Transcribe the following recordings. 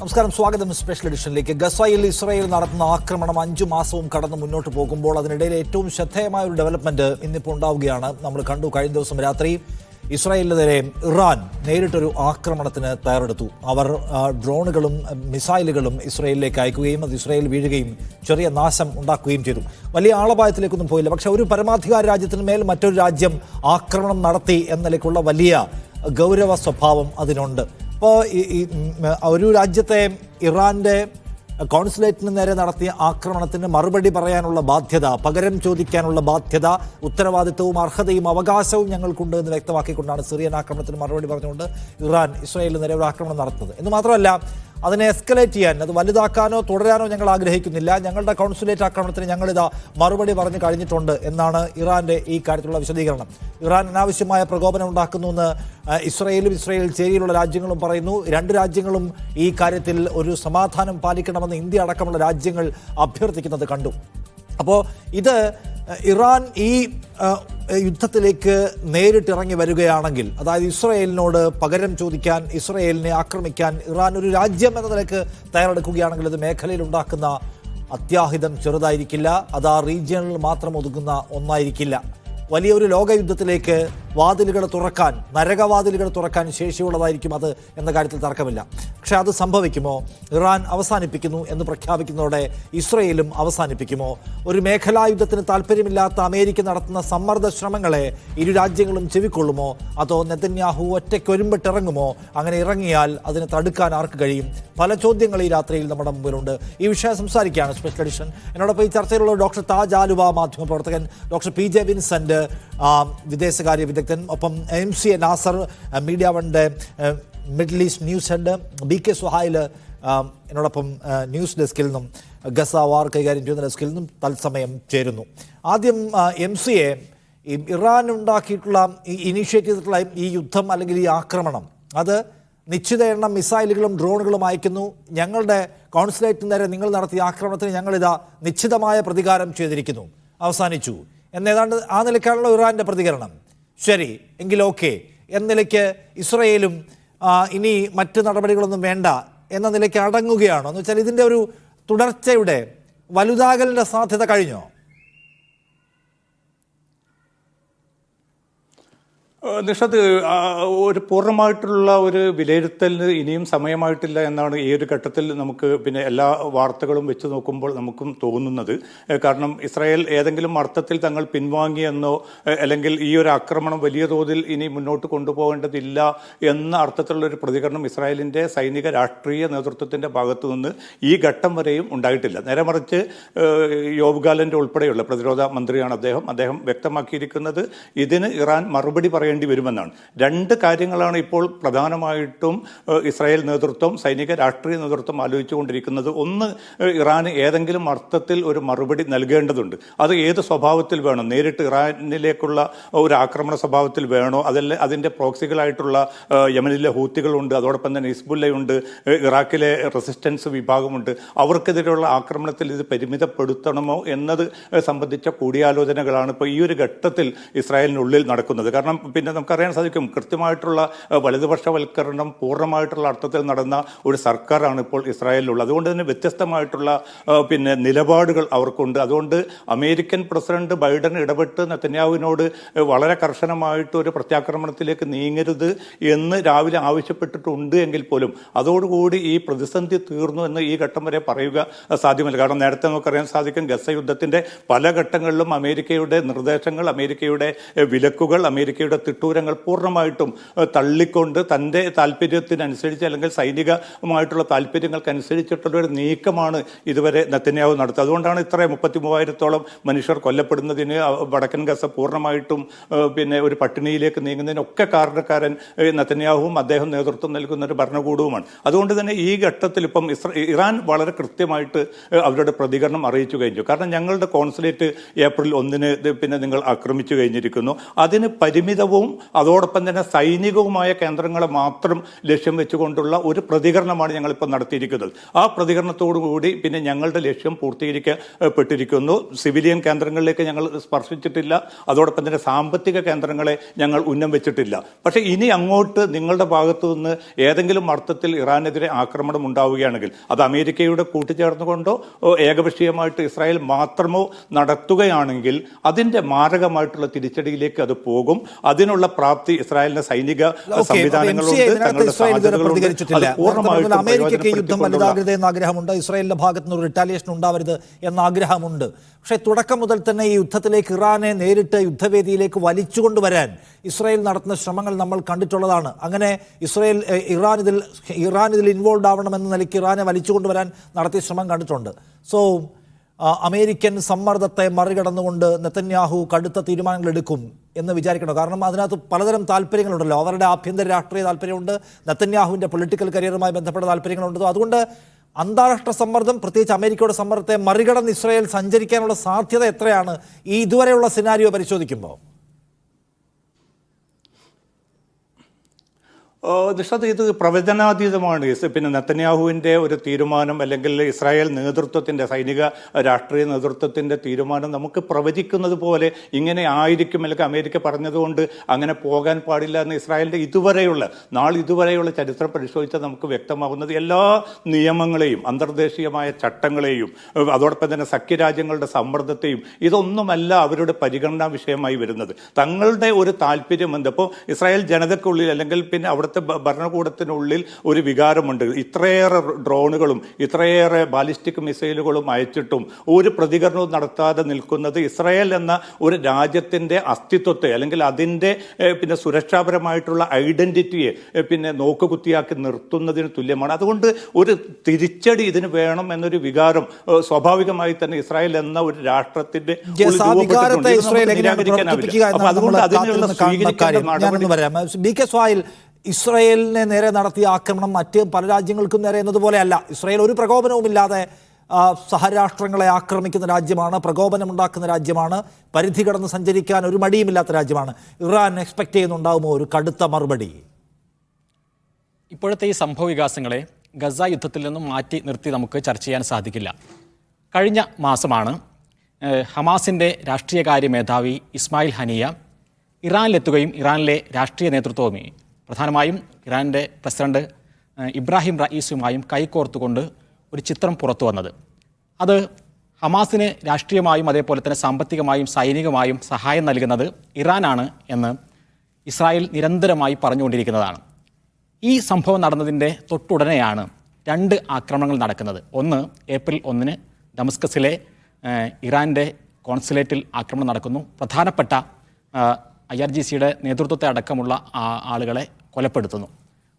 നമസ്കാരം, സ്വാഗതം സ്പെഷ്യൽ എഡിഷനിലേക്ക്. ഗസയിൽ ഇസ്രായേൽ നടത്തുന്ന ആക്രമണം 5 മാസവും കടന്ന് മുന്നോട്ട് പോകുമ്പോൾ അതിനിടയിൽ ഏറ്റവും ശ്രദ്ധേയമായ ഒരു ഡെവലപ്മെന്റ് ഇന്നിപ്പോൾ ഉണ്ടാവുകയാണ്. നമ്മൾ കണ്ടു, കഴിഞ്ഞ ദിവസം രാത്രി ഇസ്രായേലിനെതിരെ ഇറാൻ നേരിട്ടൊരു ആക്രമണത്തിന് തയ്യാറെടുത്തു. അവർ ഡ്രോണുകളും മിസൈലുകളും ഇസ്രായേലിലേക്ക് അയക്കുകയും അത് ഇസ്രായേൽ വീഴുകയും ചെറിയ നാശം ഉണ്ടാക്കുകയും ചെയ്തു. വലിയ ആളപായത്തിലേക്കൊന്നും പോയില്ല. പക്ഷെ ഒരു പരമാധികാര രാജ്യത്തിന് മേൽ മറ്റൊരു രാജ്യം ആക്രമണം നടത്തി എന്ന നിലയ്ക്കുള്ള വലിയ ഗൗരവ സ്വഭാവം അതിനുണ്ട്. അപ്പോൾ ഒരു രാജ്യത്തെ ഇറാന്റെ കോൺസുലേറ്റിന് നേരെ നടത്തിയ ആക്രമണത്തിന് മറുപടി പറയാനുള്ള ബാധ്യത, പകരം ചോദിക്കാനുള്ള ബാധ്യത, ഉത്തരവാദിത്വവും അർഹതയും അവകാശവും ഞങ്ങൾക്കുണ്ട് എന്ന് വ്യക്തമാക്കിക്കൊണ്ടാണ് സിറിയൻ ആക്രമണത്തിന് മറുപടി പറഞ്ഞുകൊണ്ട് ഇറാൻ ഇസ്രായേലിന് നേരെ ഒരു ആക്രമണം നടത്തുന്നത്. എന്ന് മാത്രമല്ല, അതിനെ എസ്കലേറ്റ് ചെയ്യാൻ, അത് വലുതാക്കാനോ തുടരാനോ ഞങ്ങൾ ആഗ്രഹിക്കുന്നില്ല. ഞങ്ങളുടെ കോൺസുലേറ്റ് ആക്രമണത്തിന് ഞങ്ങളിതാ മറുപടി പറഞ്ഞു കഴിഞ്ഞിട്ടുണ്ട് എന്നാണ് ഇറാന്റെ ഈ കാര്യത്തിലുള്ള വിശദീകരണം. ഇറാൻ അനാവശ്യമായ പ്രകോപനം ഉണ്ടാക്കുന്നുവെന്ന് ഇസ്രായേലും ഇസ്രായേൽ ചേരിയിലുള്ള രാജ്യങ്ങളും പറയുന്നു. രണ്ട് രാജ്യങ്ങളും ഈ കാര്യത്തിൽ ഒരു സമാധാനം പാലിക്കണമെന്ന് ഇന്ത്യ അടക്കമുള്ള രാജ്യങ്ങൾ അഭ്യർത്ഥിക്കുന്നത് കണ്ടു. അപ്പോൾ ഇത് ഇറാൻ ഈ യുദ്ധത്തിലേക്ക് നേരിട്ടിറങ്ങി വരികയാണെങ്കിൽ, അതായത് ഇസ്രായേലിനോട് പകരം ചോദിക്കാൻ, ഇസ്രായേലിനെ ആക്രമിക്കാൻ ഇറാൻ ഒരു രാജ്യം എന്ന നിലയ്ക്ക് തയ്യാറെടുക്കുകയാണെങ്കിൽ ഇത് മേഖലയിൽ ഉണ്ടാക്കുന്ന അത്യാഹിതം ചെറുതായിരിക്കില്ല. അത് ആ റീജിയണിൽ മാത്രം ഒതുങ്ങുന്ന ഒന്നായിരിക്കില്ല. വലിയൊരു ലോകയുദ്ധത്തിലേക്ക് വാതിലുകൾ തുറക്കാൻ, നരകവാതിലുകൾ തുറക്കാൻ ശേഷിയുള്ളതായിരിക്കും അത് എന്ന കാര്യത്തിൽ തർക്കമില്ല. പക്ഷെ അത് സംഭവിക്കുമോ? ഇറാൻ അവസാനിപ്പിക്കുന്നു എന്ന് പ്രഖ്യാപിക്കുന്നതോടെ ഇസ്രയേലും അവസാനിപ്പിക്കുമോ? ഒരു മേഖലാ യുദ്ധത്തിന് താല്പര്യമില്ലാത്ത അമേരിക്ക നടത്തുന്ന സമ്മർദ്ദ ശ്രമങ്ങളെ ഇരു രാജ്യങ്ങളും ചെവിക്കൊള്ളുമോ? അതോ നെതന്യാഹു ഒറ്റയ്ക്കൊരുമ്പിട്ടിറങ്ങുമോ? അങ്ങനെ ഇറങ്ങിയാൽ അതിനെ തടുക്കാൻ ആർക്ക് കഴിയും? പല ചോദ്യങ്ങൾ ഈ രാത്രിയിൽ നമ്മുടെ മുമ്പിലുണ്ട്. ഈ വിഷയം സംസാരിക്കുകയാണ് സ്പെഷ്യൽ എഡിഷൻ. എന്നോടൊപ്പം ഈ ചർച്ചയിലുള്ള ഡോക്ടർ താജ് ആലുവ, മാധ്യമപ്രവർത്തകൻ, ഡോക്ടർ PJ വിൻസെന്റ്, വിദേശകാര്യ വിദഗ്ധൻ, ഒപ്പം MC നാസർ, മീഡിയ വണ്ണിന്റെ middle east news head, BK Suhail എന്നോടൊപ്പം ന്യൂസ് ഡെസ്കിൽ നിന്നും, ഗസ വാർ കൈകാര്യം ചെയ്യുന്ന ഡെസ്കിൽ നിന്നും തത്സമയം ചേരുന്നു. ആദ്യം MCA, ഇറാൻ ഉണ്ടാക്കിയിട്ടുള്ള ഇനീഷ്യേറ്റ് ചെയ്തിട്ടുള്ള ഈ യുദ്ധം അല്ലെങ്കിൽ ഈ ആക്രമണം, അത് നിശ്ചിത എണ്ണം മിസൈലുകളും ഡ്രോണുകളും അയക്കുന്നു, ഞങ്ങളുടെ കോൺസുലേറ്റിന് നേരെ നിങ്ങൾ നടത്തിയ ആക്രമണത്തിന് ഞങ്ങളിതാ നിശ്ചിതമായ പ്രതികാരം ചെയ്തിരിക്കുന്നു, അവസാനിച്ചു എന്നേതാണ്ട് ആ നിലയ്ക്കാണല്ലോ ഇറാൻ്റെ പ്രതികരണം. ശരി, എങ്കിൽ ഓക്കെ എന്ന നിലയ്ക്ക് ഇസ്രയേലും ഇനി മറ്റ് നടപടികളൊന്നും വേണ്ട എന്ന നിലയ്ക്ക് അടങ്ങുകയാണോ? എന്ന് വെച്ചാൽ ഇതിൻ്റെ ഒരു തുടർച്ചയുടെ വലുതാകലിൻ്റെ സാധ്യത കഴിഞ്ഞോ? നിഷാദ്, ഒരു പൂർണ്ണമായിട്ടുള്ള ഒരു വിലയിരുത്തലിന് ഇനിയും സമയമായിട്ടില്ല എന്നാണ് ഈ ഒരു ഘട്ടത്തിൽ നമുക്ക് എല്ലാ വാർത്തകളും വെച്ച് നോക്കുമ്പോൾ നമുക്കും തോന്നുന്നത്. കാരണം ഇസ്രായേൽ ഏതെങ്കിലും അർത്ഥത്തിൽ തങ്ങൾ പിൻവാങ്ങിയെന്നോ അല്ലെങ്കിൽ ഈ ഒരു ആക്രമണം വലിയ തോതിൽ ഇനി മുന്നോട്ട് കൊണ്ടുപോകേണ്ടതില്ല എന്ന അർത്ഥത്തിലുള്ളൊരു പ്രതികരണം ഇസ്രായേലിൻ്റെ സൈനിക രാഷ്ട്രീയ നേതൃത്വത്തിൻ്റെ ഭാഗത്തു നിന്ന് ഈ ഘട്ടം വരെയും ഉണ്ടായിട്ടില്ല. നേരെ മറിച്ച് യോവ് ഗാലന്റ് ഉൾപ്പെടെയുള്ള പ്രതിരോധ മന്ത്രിയാണ് അദ്ദേഹം വ്യക്തമാക്കിയിരിക്കുന്നത് ഇതിന് ഇറാൻ മറുപടി പറയേണ്ടി വരുമെന്നാണ്. രണ്ട് കാര്യങ്ങളാണ് ഇപ്പോൾ പ്രധാനമായിട്ടും ഇസ്രായേൽ നേതൃത്വം, സൈനിക രാഷ്ട്രീയ നേതൃത്വം ആലോചിച്ചുകൊണ്ടിരിക്കുന്നത്. ഒന്ന്, ഇറാന് ഏതെങ്കിലും അർത്ഥത്തിൽ ഒരു മറുപടി നൽകേണ്ടതുണ്ട്. അത് ഏത് സ്വഭാവത്തിൽ വേണം? നേരിട്ട് ഇറാനിലേക്കുള്ള ഒരു ആക്രമണ സ്വഭാവത്തിൽ വേണോ? അതല്ല അതിൻ്റെ പ്രോക്സികളായിട്ടുള്ള യമനിലെ ഹൂത്തികളുണ്ട്, അതോടൊപ്പം തന്നെ ഹിസ്ബുല്ലയുണ്ട്, ഇറാഖിലെ റെസിസ്റ്റൻസ് വിഭാഗമുണ്ട്. അവർക്കെതിരെയുള്ള ആക്രമണത്തിൽ ഇത് പരിമിതപ്പെടുത്തണമോ എന്നത് സംബന്ധിച്ച കൂടിയാലോചനകളാണ് ഇപ്പോൾ ഈ ഒരു ഘട്ടത്തിൽ ഇസ്രായേലിനുള്ളിൽ നടക്കുന്നത്. കാരണം നമുക്കറിയാൻ സാധിക്കും, കൃത്യമായിട്ടുള്ള വലതുപക്ഷവൽക്കരണം പൂർണ്ണമായിട്ടുള്ള അർത്ഥത്തിൽ നടന്ന ഒരു സർക്കാരാണ് ഇപ്പോൾ ഇസ്രായേലിലുള്ളത്. അതുകൊണ്ട് തന്നെ വ്യത്യസ്തമായിട്ടുള്ള നിലപാടുകൾ അവർക്കുണ്ട്. അതുകൊണ്ട് അമേരിക്കൻ പ്രസിഡന്റ് ബൈഡൻ ഇടപെട്ട് നെതന്യാഹുവിനോട് വളരെ കർശനമായിട്ട് ഒരു പ്രത്യാക്രമണത്തിലേക്ക് നീങ്ങരുത് എന്ന് രാവിലെ ആവശ്യപ്പെട്ടിട്ടുണ്ട് എങ്കിൽ പോലും അതോടുകൂടി ഈ പ്രതിസന്ധി തീർന്നു എന്ന് ഈ ഘട്ടം വരെ പറയുക സാധ്യമല്ല. കാരണം നേരത്തെ നമുക്കറിയാൻ സാധിക്കും, ഗസ യുദ്ധത്തിന്റെ പല ഘട്ടങ്ങളിലും അമേരിക്കയുടെ നിർദ്ദേശങ്ങൾ, അമേരിക്കയുടെ വിലക്കുകൾ, അമേരിക്കയുടെ തിട്ടൂരങ്ങൾ പൂർണ്ണമായിട്ടും തള്ളിക്കൊണ്ട് തൻ്റെ താല്പര്യത്തിനനുസരിച്ച് അല്ലെങ്കിൽ സൈനികമായിട്ടുള്ള താല്പര്യങ്ങൾക്കനുസരിച്ചിട്ടുള്ള ഒരു നീക്കമാണ് ഇതുവരെ നെതന്യാഹു നടത്തുന്നത്. അതുകൊണ്ടാണ് ഇത്ര 33,000-ഓളം മനുഷ്യർ കൊല്ലപ്പെടുന്നതിന്, വടക്കൻ ഗസ പൂർണ്ണമായിട്ടും ഒരു പട്ടിണിയിലേക്ക് നീങ്ങുന്നതിനൊക്കെ കാരണക്കാരൻ നെതന്യാഹുവും അദ്ദേഹം നേതൃത്വം നൽകുന്ന ഒരു ഭരണകൂടവുമാണ്. അതുകൊണ്ട് തന്നെ ഈ ഘട്ടത്തിൽ ഇപ്പം ഇറാൻ വളരെ കൃത്യമായിട്ട് അവരുടെ പ്രതികരണം അറിയിച്ചു കഴിഞ്ഞു. കാരണം ഞങ്ങളുടെ കോൺസുലേറ്റ് ഏപ്രിൽ 1 നിങ്ങൾ ആക്രമിച്ചു കഴിഞ്ഞിരിക്കുന്നു, അതിന് പരിമിതവും ആണവവും അതോടൊപ്പം തന്നെ സൈനികവുമായ കേന്ദ്രങ്ങളെ മാത്രം ലക്ഷ്യം വെച്ചുകൊണ്ടുള്ള ഒരു പ്രതികരണമാണ് ഞങ്ങളിപ്പോൾ നടത്തിയിരിക്കുന്നത്. ആ പ്രതികരണത്തോടുകൂടി പിന്നെ ഞങ്ങളുടെ ലക്ഷ്യം പൂർത്തീകരിക്കപ്പെട്ടിരിക്കുന്നു. സിവിലിയൻ കേന്ദ്രങ്ങളിലേക്ക് ഞങ്ങൾ സ്പർശിച്ചിട്ടില്ല, അതോടൊപ്പം തന്നെ സാമ്പത്തിക കേന്ദ്രങ്ങളെ ഞങ്ങൾ ഉന്നം വെച്ചിട്ടില്ല. പക്ഷേ ഇനി അങ്ങോട്ട് നിങ്ങളുടെ ഭാഗത്തു നിന്ന് ഏതെങ്കിലും അർത്ഥത്തിൽ ഇറാനെതിരെ ആക്രമണം ഉണ്ടാവുകയാണെങ്കിൽ അത് അമേരിക്കയുടെ കൂട്ടിച്ചേർന്നുകൊണ്ടോ ഏകപക്ഷീയമായിട്ട് ഇസ്രായേൽ മാത്രമോ നടത്തുകയാണെങ്കിൽ അതിന്റെ മാരകമായിട്ടുള്ള തിരിച്ചടിയിലേക്ക് അത് പോകും. അതിനുള്ള പ്രാപ്തി ഇസ്രായേലിന്റെ സൈനിക സംവിധാനങ്ങളുണ്ട്, തങ്ങളുടെ സാധ്യതകളുണ്ട്. അമേരിക്കയ്ക്ക് യുദ്ധം വലുതാകരുത് എന്ന ആഗ്രഹമുണ്ട്, ഇസ്രായേലിന്റെ ഭാഗത്തു നിന്ന് ഒരു റിട്ടാലിയേഷൻ ഉണ്ടാവരുത് എന്ന ആഗ്രഹമുണ്ട്. പക്ഷേ തുടക്കം മുതൽ തന്നെ ഈ യുദ്ധത്തിലേക്ക് ഇറാനെ നേരിട്ട് യുദ്ധവേദിയിലേക്ക് വലിച്ചുകൊണ്ടുവരാൻ ഇസ്രായേൽ നടത്തുന്ന ശ്രമങ്ങൾ നമ്മൾ കണ്ടിട്ടുള്ളതാണ്. അങ്ങനെ ഇറാൻ ഇതിൽ ഇൻവോൾവ് ആവണമെന്ന നിലയ്ക്ക് ഇറാനെ വലിച്ചുകൊണ്ടുവരാൻ നടത്തിയ ശ്രമം കണ്ടിട്ടുണ്ട്. സോ അമേരിക്കൻ സമ്മർദ്ദത്തെ മറികടന്നുകൊണ്ട് നെതന്യാഹു കടുത്ത തീരുമാനങ്ങൾ എടുക്കും എന്ന് വിചാരിക്കണം. കാരണം അതിനകത്ത് പലതരം താല്പര്യങ്ങളുണ്ടല്ലോ. അവരുടെ ആഭ്യന്തര രാഷ്ട്രീയ താല്പര്യമുണ്ട്, നെതന്യാഹുവിൻ്റെ പൊളിറ്റിക്കൽ കരിയറുമായി ബന്ധപ്പെട്ട താല്പര്യങ്ങളുണ്ട്. അതുകൊണ്ട് അന്താരാഷ്ട്ര സമ്മർദ്ദം, പ്രത്യേകിച്ച് അമേരിക്കയുടെ സമ്മർദ്ദത്തെ മറികടന്ന് ഇസ്രായേൽ സഞ്ചരിക്കാനുള്ള സാധ്യത എത്രയാണ് ഈ ഇതുവരെയുള്ള സിനാരിയോ പരിശോധിക്കുമ്പോൾ? നിഷാദ്, ഇത് പ്രവചനാതീതമാണ്. പിന്നെ നെതന്യാഹുവിൻ്റെ ഒരു തീരുമാനം അല്ലെങ്കിൽ ഇസ്രായേൽ നേതൃത്വത്തിൻ്റെ സൈനിക രാഷ്ട്രീയ നേതൃത്വത്തിൻ്റെ തീരുമാനം നമുക്ക് പ്രവചിക്കുന്നത് പോലെ ഇങ്ങനെ ആയിരിക്കും അല്ലെങ്കിൽ അമേരിക്ക പറഞ്ഞതുകൊണ്ട് അങ്ങനെ പോകാൻ പാടില്ല എന്ന് ഇസ്രായേലിൻ്റെ ഇതുവരെയുള്ള ചരിത്രം പരിശോധിച്ചാൽ നമുക്ക് വ്യക്തമാകുന്നത് എല്ലാ നിയമങ്ങളെയും അന്തർദേശീയമായ ചട്ടങ്ങളെയും അതോടൊപ്പം തന്നെ സഖ്യരാജ്യങ്ങളുടെ സമ്മർദ്ദത്തെയും ഇതൊന്നുമല്ല അവരുടെ പരിഗണനാ വിഷയമായി വരുന്നത്. തങ്ങളുടെ ഒരു താല്പര്യം എന്ത്, ഇപ്പോൾ ഇസ്രായേൽ ജനതയ്ക്കുള്ളിൽ അല്ലെങ്കിൽ പിന്നെ അവിടെ ഭരണകൂടത്തിനുള്ളിൽ ഒരു വികാരമുണ്ട്. ഇത്രയേറെ ഡ്രോണുകളും ഇത്രയേറെ ബാലിസ്റ്റിക് മിസൈലുകളും അയച്ചിട്ടും ഒരു പ്രതികരണവും നടത്താതെ നിൽക്കുന്നത് ഇസ്രായേൽ എന്ന ഒരു രാജ്യത്തിൻ്റെ അസ്തിത്വത്തെ അല്ലെങ്കിൽ അതിൻ്റെ പിന്നെ സുരക്ഷാപരമായിട്ടുള്ള ഐഡന്റിറ്റിയെ പിന്നെ നോക്കുകുത്തിയാക്കി നിർത്തുന്നതിന് തുല്യമാണ്. അതുകൊണ്ട് ഒരു തിരിച്ചടി ഇതിന് വേണം എന്നൊരു വികാരം സ്വാഭാവികമായി തന്നെ ഇസ്രായേൽ എന്ന ഒരു രാഷ്ട്രത്തിന്റെ അതുകൊണ്ട് അതിനുള്ള സ്വീകരിക്കേണ്ട നടപടി. ഇസ്രായേലിനെ നേരെ നടത്തിയ ആക്രമണം മറ്റ് പല രാജ്യങ്ങൾക്കും നേരെ എന്നതുപോലെയല്ല. ഇസ്രായേൽ ഒരു പ്രകോപനവുമില്ലാതെ സഹരാഷ്ട്രങ്ങളെ ആക്രമിക്കുന്ന രാജ്യമാണ്, പ്രകോപനമുണ്ടാക്കുന്ന രാജ്യമാണ്, പരിധി കടന്ന് സഞ്ചരിക്കാൻ ഒരു മടിയുമില്ലാത്ത രാജ്യമാണ്. ഇറാൻ എക്സ്പെക്ട് ചെയ്യുന്നുണ്ടാവുമോ ഒരു കടുത്ത മറുപടി? ഇപ്പോഴത്തെ ഈ സംഭവ വികാസങ്ങളെ ഗസ യുദ്ധത്തിൽ നിന്നും മാറ്റി നിർത്തി നമുക്ക് ചർച്ച ചെയ്യാൻ സാധിക്കില്ല. കഴിഞ്ഞ മാസമാണ് ഹമാസിൻ്റെ രാഷ്ട്രീയകാര്യ മേധാവി ഇസ്മായിൽ ഹനിയ ഇറാനിലെത്തുകയും ഇറാനിലെ രാഷ്ട്രീയ നേതൃത്വവും പ്രധാനമായും ഇറാൻ്റെ പ്രസിഡന്റ് ഇബ്രാഹിം റയീസുമായും കൈകോർത്തുകൊണ്ട് ഒരു ചിത്രം പുറത്തു വന്നത്. അത് ഹമാസിന് രാഷ്ട്രീയമായും അതേപോലെ തന്നെ സാമ്പത്തികമായും സൈനികമായും സഹായം നൽകുന്നത് ഇറാനാണ് എന്ന് ഇസ്രായേൽ നിരന്തരമായി പറഞ്ഞുകൊണ്ടിരിക്കുന്നതാണ്. ഈ സംഭവം നടന്നതിൻ്റെ തൊട്ടുടനെയാണ് 2 ആക്രമണങ്ങൾ നടക്കുന്നത്. ഒന്ന്, ഏപ്രിൽ 1 ഡമസ്കസിലെ ഇറാൻ്റെ കോൺസുലേറ്റിൽ ആക്രമണം നടക്കുന്നു. പ്രധാനപ്പെട്ട IRGCയുടെ നേതൃത്വത്തെ അടക്കമുള്ള ആളുകളെ കൊലപ്പെടുത്തുന്നു.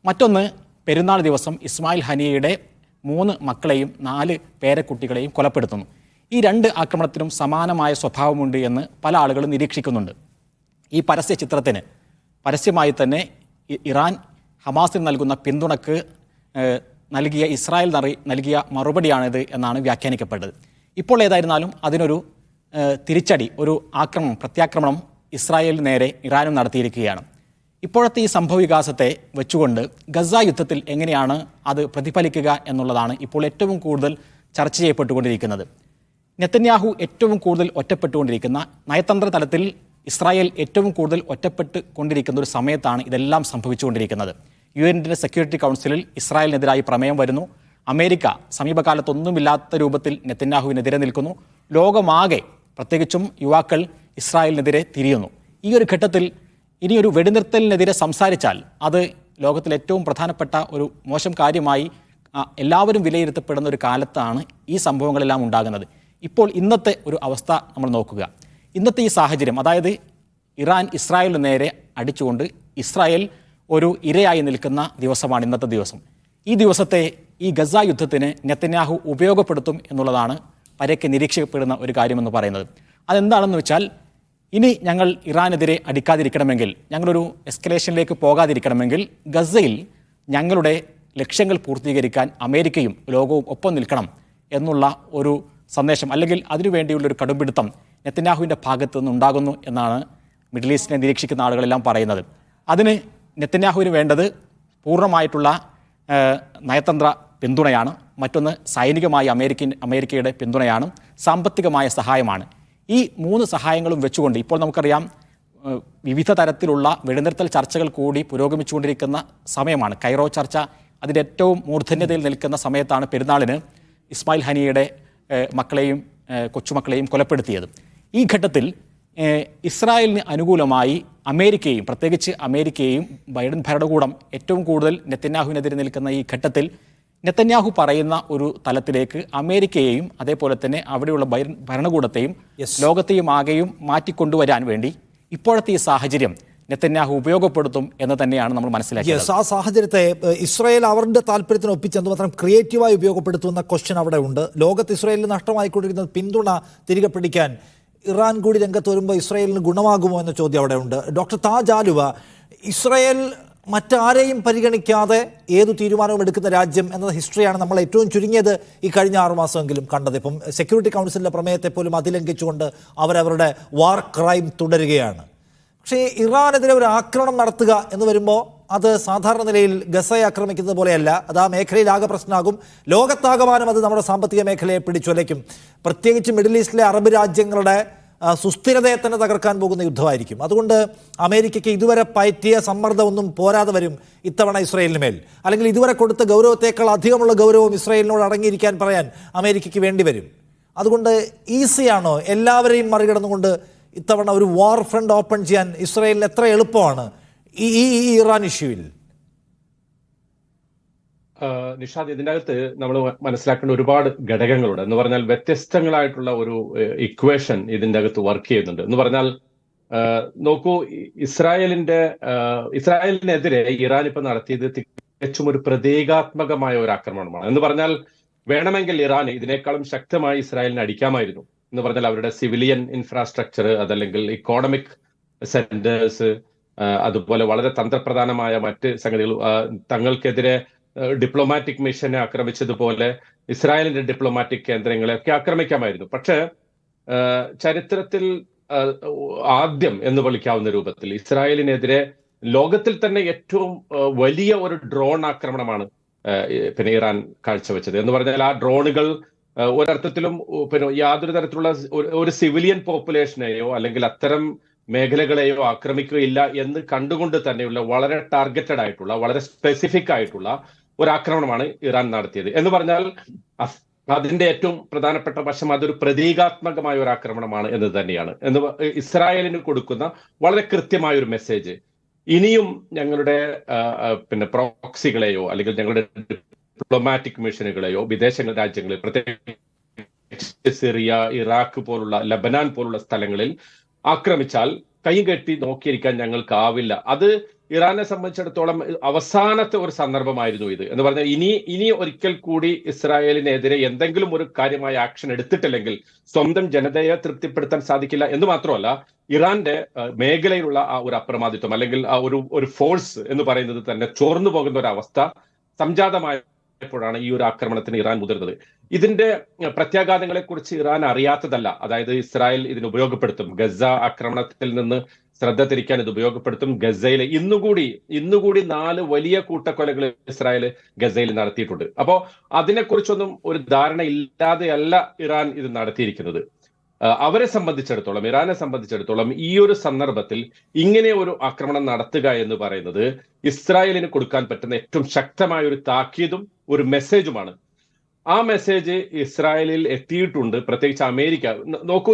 മറ്റൊന്ന്, പെരുന്നാൾ ദിവസം ഇസ്മായിൽ ഹനിയയുടെ 3 മക്കളെയും 4 പേരക്കുട്ടികളെയും കൊലപ്പെടുത്തുന്നു. ഈ 2 ആക്രമണത്തിനും സമാനമായ സ്വഭാവമുണ്ട് എന്ന് പല ആളുകളും നിരീക്ഷിക്കുന്നുണ്ട്. ഈ പരസ്യ ചിത്രത്തിന് പരസ്യമായി തന്നെ ഇറാൻ ഹമാസിന് നൽകുന്ന പിന്തുണക്ക് ഇസ്രായേൽ നൽകിയ മറുപടിയാണിത് എന്നാണ് വ്യാഖ്യാനിക്കപ്പെട്ടത്. ഇപ്പോൾ ഏതായിരുന്നാലും അതിനൊരു തിരിച്ചടി, ഒരു പ്രത്യാക്രമണം ഇസ്രായേലിന് നേരെ ഇറാനും നടത്തിയിരിക്കുകയാണ്. ഇപ്പോഴത്തെ ഈ സംഭവ വികാസത്തെ വെച്ചുകൊണ്ട് ഗസ യുദ്ധത്തിൽ എങ്ങനെയാണ് അത് പ്രതിഫലിക്കുക എന്നുള്ളതാണ് ഇപ്പോൾ ഏറ്റവും കൂടുതൽ ചർച്ച ചെയ്യപ്പെട്ടുകൊണ്ടിരിക്കുന്നത്. നെതന്യാഹു ഏറ്റവും കൂടുതൽ ഒറ്റപ്പെട്ടുകൊണ്ടിരിക്കുന്ന, നയതന്ത്ര തലത്തിൽ ഇസ്രായേൽ ഏറ്റവും കൂടുതൽ ഒറ്റപ്പെട്ട് കൊണ്ടിരിക്കുന്ന ഒരു സമയത്താണ് ഇതെല്ലാം സംഭവിച്ചുകൊണ്ടിരിക്കുന്നത്. UN സെക്യൂരിറ്റി കൗൺസിലിൽ ഇസ്രായേലിനെതിരായി പ്രമേയം വരുന്നു. അമേരിക്ക സമീപകാലത്തൊന്നുമില്ലാത്ത രൂപത്തിൽ നെതന്യാഹുവിനെതിരെ നിൽക്കുന്നു. ലോകമാകെ, പ്രത്യേകിച്ചും യുവാക്കൾ, ഇസ്രായേലിനെതിരെ തിരിയുന്നു. ഈ ഒരു ഘട്ടത്തിൽ ഇനിയൊരു വെടിനിർത്തലിനെതിരെ സംസാരിച്ചാൽ അത് ലോകത്തിലെ ഏറ്റവും പ്രധാനപ്പെട്ട ഒരു മോശം കാര്യമായി എല്ലാവരും വിലയിരുത്തപ്പെടുന്ന ഒരു കാലത്താണ് ഈ സംഭവങ്ങളെല്ലാം ഉണ്ടാകുന്നത്. ഇപ്പോൾ ഇന്നത്തെ ഒരു അവസ്ഥ നമ്മൾ നോക്കുക. ഇന്നത്തെ ഈ സാഹചര്യം, അതായത് ഇറാൻ ഇസ്രായേലിന് നേരെ അടിച്ചുകൊണ്ട് ഇസ്രായേൽ ഒരു ഇരയായി നിൽക്കുന്ന ദിവസമാണ് ഇന്നത്തെ ദിവസം. ഈ ദിവസത്തെ ഈ ഗസ യുദ്ധത്തിന് നെതന്യാഹു ഉപയോഗപ്പെടുത്തും എന്നുള്ളതാണ് പരക്കെ നിരീക്ഷിക്കപ്പെടുന്ന ഒരു കാര്യമെന്ന് പറയുന്നത്. അതെന്താണെന്ന് വെച്ചാൽ, ഇനി ഞങ്ങൾ ഇറാനെതിരെ അടിക്കാതിരിക്കണമെങ്കിൽ, ഞങ്ങളൊരു എസ്കലേഷനിലേക്ക് പോകാതിരിക്കണമെങ്കിൽ ഗസയിൽ ഞങ്ങളുടെ ലക്ഷ്യങ്ങൾ പൂർത്തീകരിക്കാൻ അമേരിക്കയും ലോകവും ഒപ്പം നിൽക്കണം എന്നുള്ള ഒരു സന്ദേശം, അല്ലെങ്കിൽ അതിനുവേണ്ടിയുള്ളൊരു കടുംപിടുത്തം നെതന്യാഹുവിൻ്റെ ഭാഗത്തു നിന്നുണ്ടാകുന്നു എന്നാണ് മിഡിൽ ഈസ്റ്റിനെ നിരീക്ഷിക്കുന്ന ആളുകളെല്ലാം പറയുന്നത്. അതിന് നെതന്യാഹുവിന് വേണ്ടത് പൂർണ്ണമായിട്ടുള്ള നയതന്ത്ര പിന്തുണയാണ്, മറ്റൊന്ന് സൈനികമായി അമേരിക്കയുടെ പിന്തുണയാണ്, സാമ്പത്തികമായ സഹായമാണ്. ഈ 3 സഹായങ്ങളും വെച്ചുകൊണ്ട് ഇപ്പോൾ നമുക്കറിയാം വിവിധ തരത്തിലുള്ള വെടിനിർത്തൽ ചർച്ചകൾ കൂടി പുരോഗമിച്ചുകൊണ്ടിരിക്കുന്ന സമയമാണ്. കൈറോ ചർച്ച അതിൻ്റെ ഏറ്റവും മൂർധന്യതയിൽ നിൽക്കുന്ന സമയത്താണ് പെരുന്നാളിന് ഇസ്മായിൽ ഹനിയയുടെ മക്കളെയും കൊച്ചുമക്കളെയും കൊലപ്പെടുത്തിയത്. ഈ ഘട്ടത്തിൽ ഇസ്രായേലിന് അനുകൂലമായി അമേരിക്കയും, പ്രത്യേകിച്ച് അമേരിക്കയും ബൈഡൻ ഭരണകൂടം ഏറ്റവും കൂടുതൽ നെതന്യാഹുവിനെതിരെ നിൽക്കുന്ന ഈ ഘട്ടത്തിൽ നെതന്യാഹു പറയുന്ന ഒരു തലത്തിലേക്ക് അമേരിക്കയെയും അതേപോലെ തന്നെ അവിടെയുള്ള ഭരണകൂടത്തെയും ലോകത്തെയും ആകെയും മാറ്റിക്കൊണ്ടുവരാൻ വേണ്ടി ഇപ്പോഴത്തെ ഈ സാഹചര്യം നെതന്യാഹു ഉപയോഗപ്പെടുത്തും എന്ന് തന്നെയാണ് നമ്മൾ മനസ്സിലാക്കിയത്. ആ സാഹചര്യത്തെ ഇസ്രായേൽ അവരുടെ താല്പര്യത്തിന് ഒപ്പിച്ച് എന്തുമാത്രം ക്രിയേറ്റീവായി ഉപയോഗപ്പെടുത്തുന്ന ക്വസ്റ്റ്യൻ അവിടെ ഉണ്ട്. ലോകത്ത് ഇസ്രായേലിന് നഷ്ടമായിക്കൊണ്ടിരിക്കുന്ന പിന്തുണ തിരികെ പിടിക്കാൻ ഇറാൻ കൂടി രംഗത്ത് വരുമ്പോൾ ഇസ്രായേലിന് ഗുണമാകുമോ എന്ന ചോദ്യം അവിടെ ഉണ്ട്. ഡോക്ടർ താജ് ആലുവ, ഇസ്രായേൽ മറ്റാരെയും പരിഗണിക്കാതെ ഏതു തീരുമാനവും എടുക്കുന്ന രാജ്യം എന്ന ഹിസ്റ്ററിയാണ് നമ്മൾ ഏറ്റവും ചുരുങ്ങിയത് ഈ കഴിഞ്ഞ 6 മാസമെങ്കിലും കണ്ടത്. ഇപ്പം സെക്യൂരിറ്റി കൗൺസിലിൻ്റെ പ്രമേയത്തെ പോലും അതിലംഘിച്ചുകൊണ്ട് അവരവരുടെ വാർ ക്രൈം തുടരുകയാണ്. പക്ഷേ ഇറാനെതിരെ ഒരു ആക്രമണം നടത്തുക എന്ന് വരുമ്പോൾ അത് സാധാരണ നിലയിൽ ഗസയെ ആക്രമിക്കുന്നത് പോലെയല്ല. അത് ആ മേഖലയിൽ ആകെ പ്രശ്നമാകും. ലോകത്താകമാനം അത് നമ്മുടെ സാമ്പത്തിക മേഖലയെ പിടിച്ചുലയ്ക്കും. പ്രത്യേകിച്ച് മിഡിൽ ഈസ്റ്റിലെ അറബ് രാജ്യങ്ങളുടെ സുസ്ഥിരതയെ തന്നെ തകർക്കാൻ പോകുന്ന യുദ്ധമായിരിക്കും. അതുകൊണ്ട് അമേരിക്കയ്ക്ക് ഇതുവരെ പയറ്റിയ സമ്മർദ്ദമൊന്നും പോരാതെ വരും ഇത്തവണ ഇസ്രായേലിന് മേൽ. അല്ലെങ്കിൽ ഇതുവരെ കൊടുത്ത ഗൗരവത്തേക്കാൾ അധികമുള്ള ഗൗരവം ഇസ്രായേലിനോട് അടങ്ങിയിരിക്കാൻ പറയാൻ അമേരിക്കയ്ക്ക് വേണ്ടി വരും. അതുകൊണ്ട് ഈസിയാണോ എല്ലാവരെയും മറികടന്നുകൊണ്ട് ഇത്തവണ ഒരു വാർ ഫ്രണ്ട് ഓപ്പൺ ചെയ്യാൻ ഇസ്രായേലിന് എത്ര എളുപ്പമാണ് ഈ ഇറാൻ ഇഷ്യൂവിൽ? നിഷാദ്, ഇതിൻ്റെ അകത്ത് നമ്മൾ മനസ്സിലാക്കേണ്ട ഒരുപാട് ഘടകങ്ങളുണ്ട്. എന്ന് പറഞ്ഞാൽ വ്യത്യസ്തങ്ങളായിട്ടുള്ള ഒരു ഇക്വേഷൻ ഇതിൻ്റെ അകത്ത് വർക്ക് ചെയ്യുന്നുണ്ട്. എന്ന് പറഞ്ഞാൽ നോക്കൂ, ഇസ്രായേലിനെതിരെ ഇറാൻ ഇപ്പൊ നടത്തിയത് തികച്ചും ഒരു പ്രതീകാത്മകമായ ഒരു ആക്രമണമാണ്. എന്ന് പറഞ്ഞാൽ വേണമെങ്കിൽ ഇറാൻ ഇതിനേക്കാളും ശക്തമായി ഇസ്രായേലിനെ അടിക്കാമായിരുന്നു. എന്ന് പറഞ്ഞാൽ അവരുടെ സിവിലിയൻ ഇൻഫ്രാസ്ട്രക്ചർ, അതല്ലെങ്കിൽ ഇക്കോണമിക് സെന്റേഴ്സ്, അതുപോലെ വളരെ തന്ത്രപ്രധാനമായ മറ്റ് സംഗതികൾ, തങ്ങൾക്കെതിരെ ഡിപ്ലോമാറ്റിക് മിഷനെ ആക്രമിച്ചതുപോലെ ഇസ്രായേലിന്റെ ഡിപ്ലോമാറ്റിക് കേന്ദ്രങ്ങളെ ഒക്കെ ആക്രമിക്കാമായിരുന്നു. പക്ഷേ ചരിത്രത്തിൽ ആദ്യം എന്ന് വിളിക്കാവുന്ന രൂപത്തിൽ ഇസ്രായേലിനെതിരെ ലോകത്തിൽ തന്നെ ഏറ്റവും വലിയ ഒരു ഡ്രോൺ ആക്രമണമാണ് പിന്നെ ഇറാൻ കാഴ്ചവെച്ചത്. എന്ന് പറഞ്ഞാൽ ആ ഡ്രോണുകൾ ഒരർത്ഥത്തിലും പിന്നെ യാതൊരു തരത്തിലുള്ള ഒരു സിവിലിയൻ പോപ്പുലേഷനെയോ അല്ലെങ്കിൽ അത്തരം മേഖലകളെയോ ആക്രമിക്കുകയില്ല എന്ന് കണ്ടുകൊണ്ട് തന്നെയുള്ള വളരെ ടാർഗറ്റഡ് ആയിട്ടുള്ള, വളരെ സ്പെസിഫിക് ആയിട്ടുള്ള ഒരു ആക്രമണമാണ് ഇറാൻ നടത്തിയത്. എന്ന് പറഞ്ഞാൽ അതിന്റെ ഏറ്റവും പ്രധാനപ്പെട്ട വശം അതൊരു പ്രതീകാത്മകമായ ഒരു ആക്രമണമാണ് എന്ന് തന്നെയാണ്. ഇസ്രായേലിന് കൊടുക്കുന്ന വളരെ കൃത്യമായ ഒരു മെസ്സേജ്, ഇനിയും ഞങ്ങളുടെ പിന്നെ പ്രോക്സികളെയോ അല്ലെങ്കിൽ ഞങ്ങളുടെ ഡിപ്ലോമാറ്റിക് മിഷനുകളെയോ വിദേശ രാജ്യങ്ങളിൽ, പ്രത്യേകിച്ച് സിറിയ, ഇറാഖ് പോലുള്ള, ലബനാൻ പോലുള്ള സ്ഥലങ്ങളിൽ ആക്രമിച്ചാൽ കൈ കെട്ടി നോക്കിയിരിക്കാൻ ഞങ്ങൾക്കാവില്ല. അത് ഇറാനെ സംബന്ധിച്ചിടത്തോളം അവസാനത്തെ ഒരു സന്ദർഭമായിരുന്നു ഇത്. എന്ന് പറഞ്ഞാൽ ഇനി ഒരിക്കൽ കൂടി ഇസ്രായേലിനെതിരെ എന്തെങ്കിലും ഒരു കാര്യമായ ആക്ഷൻ എടുത്തിട്ടില്ലെങ്കിൽ സ്വന്തം ജനതയെ തൃപ്തിപ്പെടുത്താൻ സാധിക്കില്ല എന്ന് മാത്രമല്ല, ഇറാന്റെ മേഖലയിലുള്ള ആ ഒരു അപ്രമാദിത്വം അല്ലെങ്കിൽ ആ ഒരു ഫോഴ്സ് എന്ന് പറയുന്നത് തന്നെ ചോർന്നു പോകുന്ന ഒരു അവസ്ഥ സംജാതമായപ്പോഴാണ് ഈ ഒരു ആക്രമണത്തിന് ഇറാൻ മുതിർന്നത്. ഇതിന്റെ പ്രത്യാഘാതങ്ങളെ കുറിച്ച് ഇറാൻ അറിയാത്തതല്ല. അതായത് ഇസ്രായേൽ ഇതിന് ഉപയോഗപ്പെടുത്തും, ഗസ ആക്രമണത്തിൽ നിന്ന് ശ്രദ്ധ തിരിക്കാൻ ഇത് ഉപയോഗപ്പെടുത്തും. ഗസയിൽ ഇന്നുകൂടി 4 വലിയ കൂട്ടക്കൊലകൾ ഇസ്രായേൽ ഗസയിൽ നടത്തിയിട്ടുണ്ട്. അപ്പോ അതിനെക്കുറിച്ചൊന്നും ഒരു ധാരണ ഇല്ലാതെയല്ല ഇറാൻ ഇത് നടത്തിയിരിക്കുന്നത്. അവരെ സംബന്ധിച്ചിടത്തോളം, ഇറാനെ സംബന്ധിച്ചിടത്തോളം ഈ ഒരു സന്ദർഭത്തിൽ ഇങ്ങനെ ഒരു ആക്രമണം നടത്തുക എന്ന് പറയുന്നത് ഇസ്രായേലിന് കൊടുക്കാൻ പറ്റുന്ന ഏറ്റവും ശക്തമായ ഒരു താക്കീതും ഒരു മെസ്സേജുമാണ്. ആ മെസ്സേജ് ഇസ്രായേലിൽ എത്തിയിട്ടുണ്ട്. പ്രത്യേകിച്ച് അമേരിക്ക നോക്കൂ,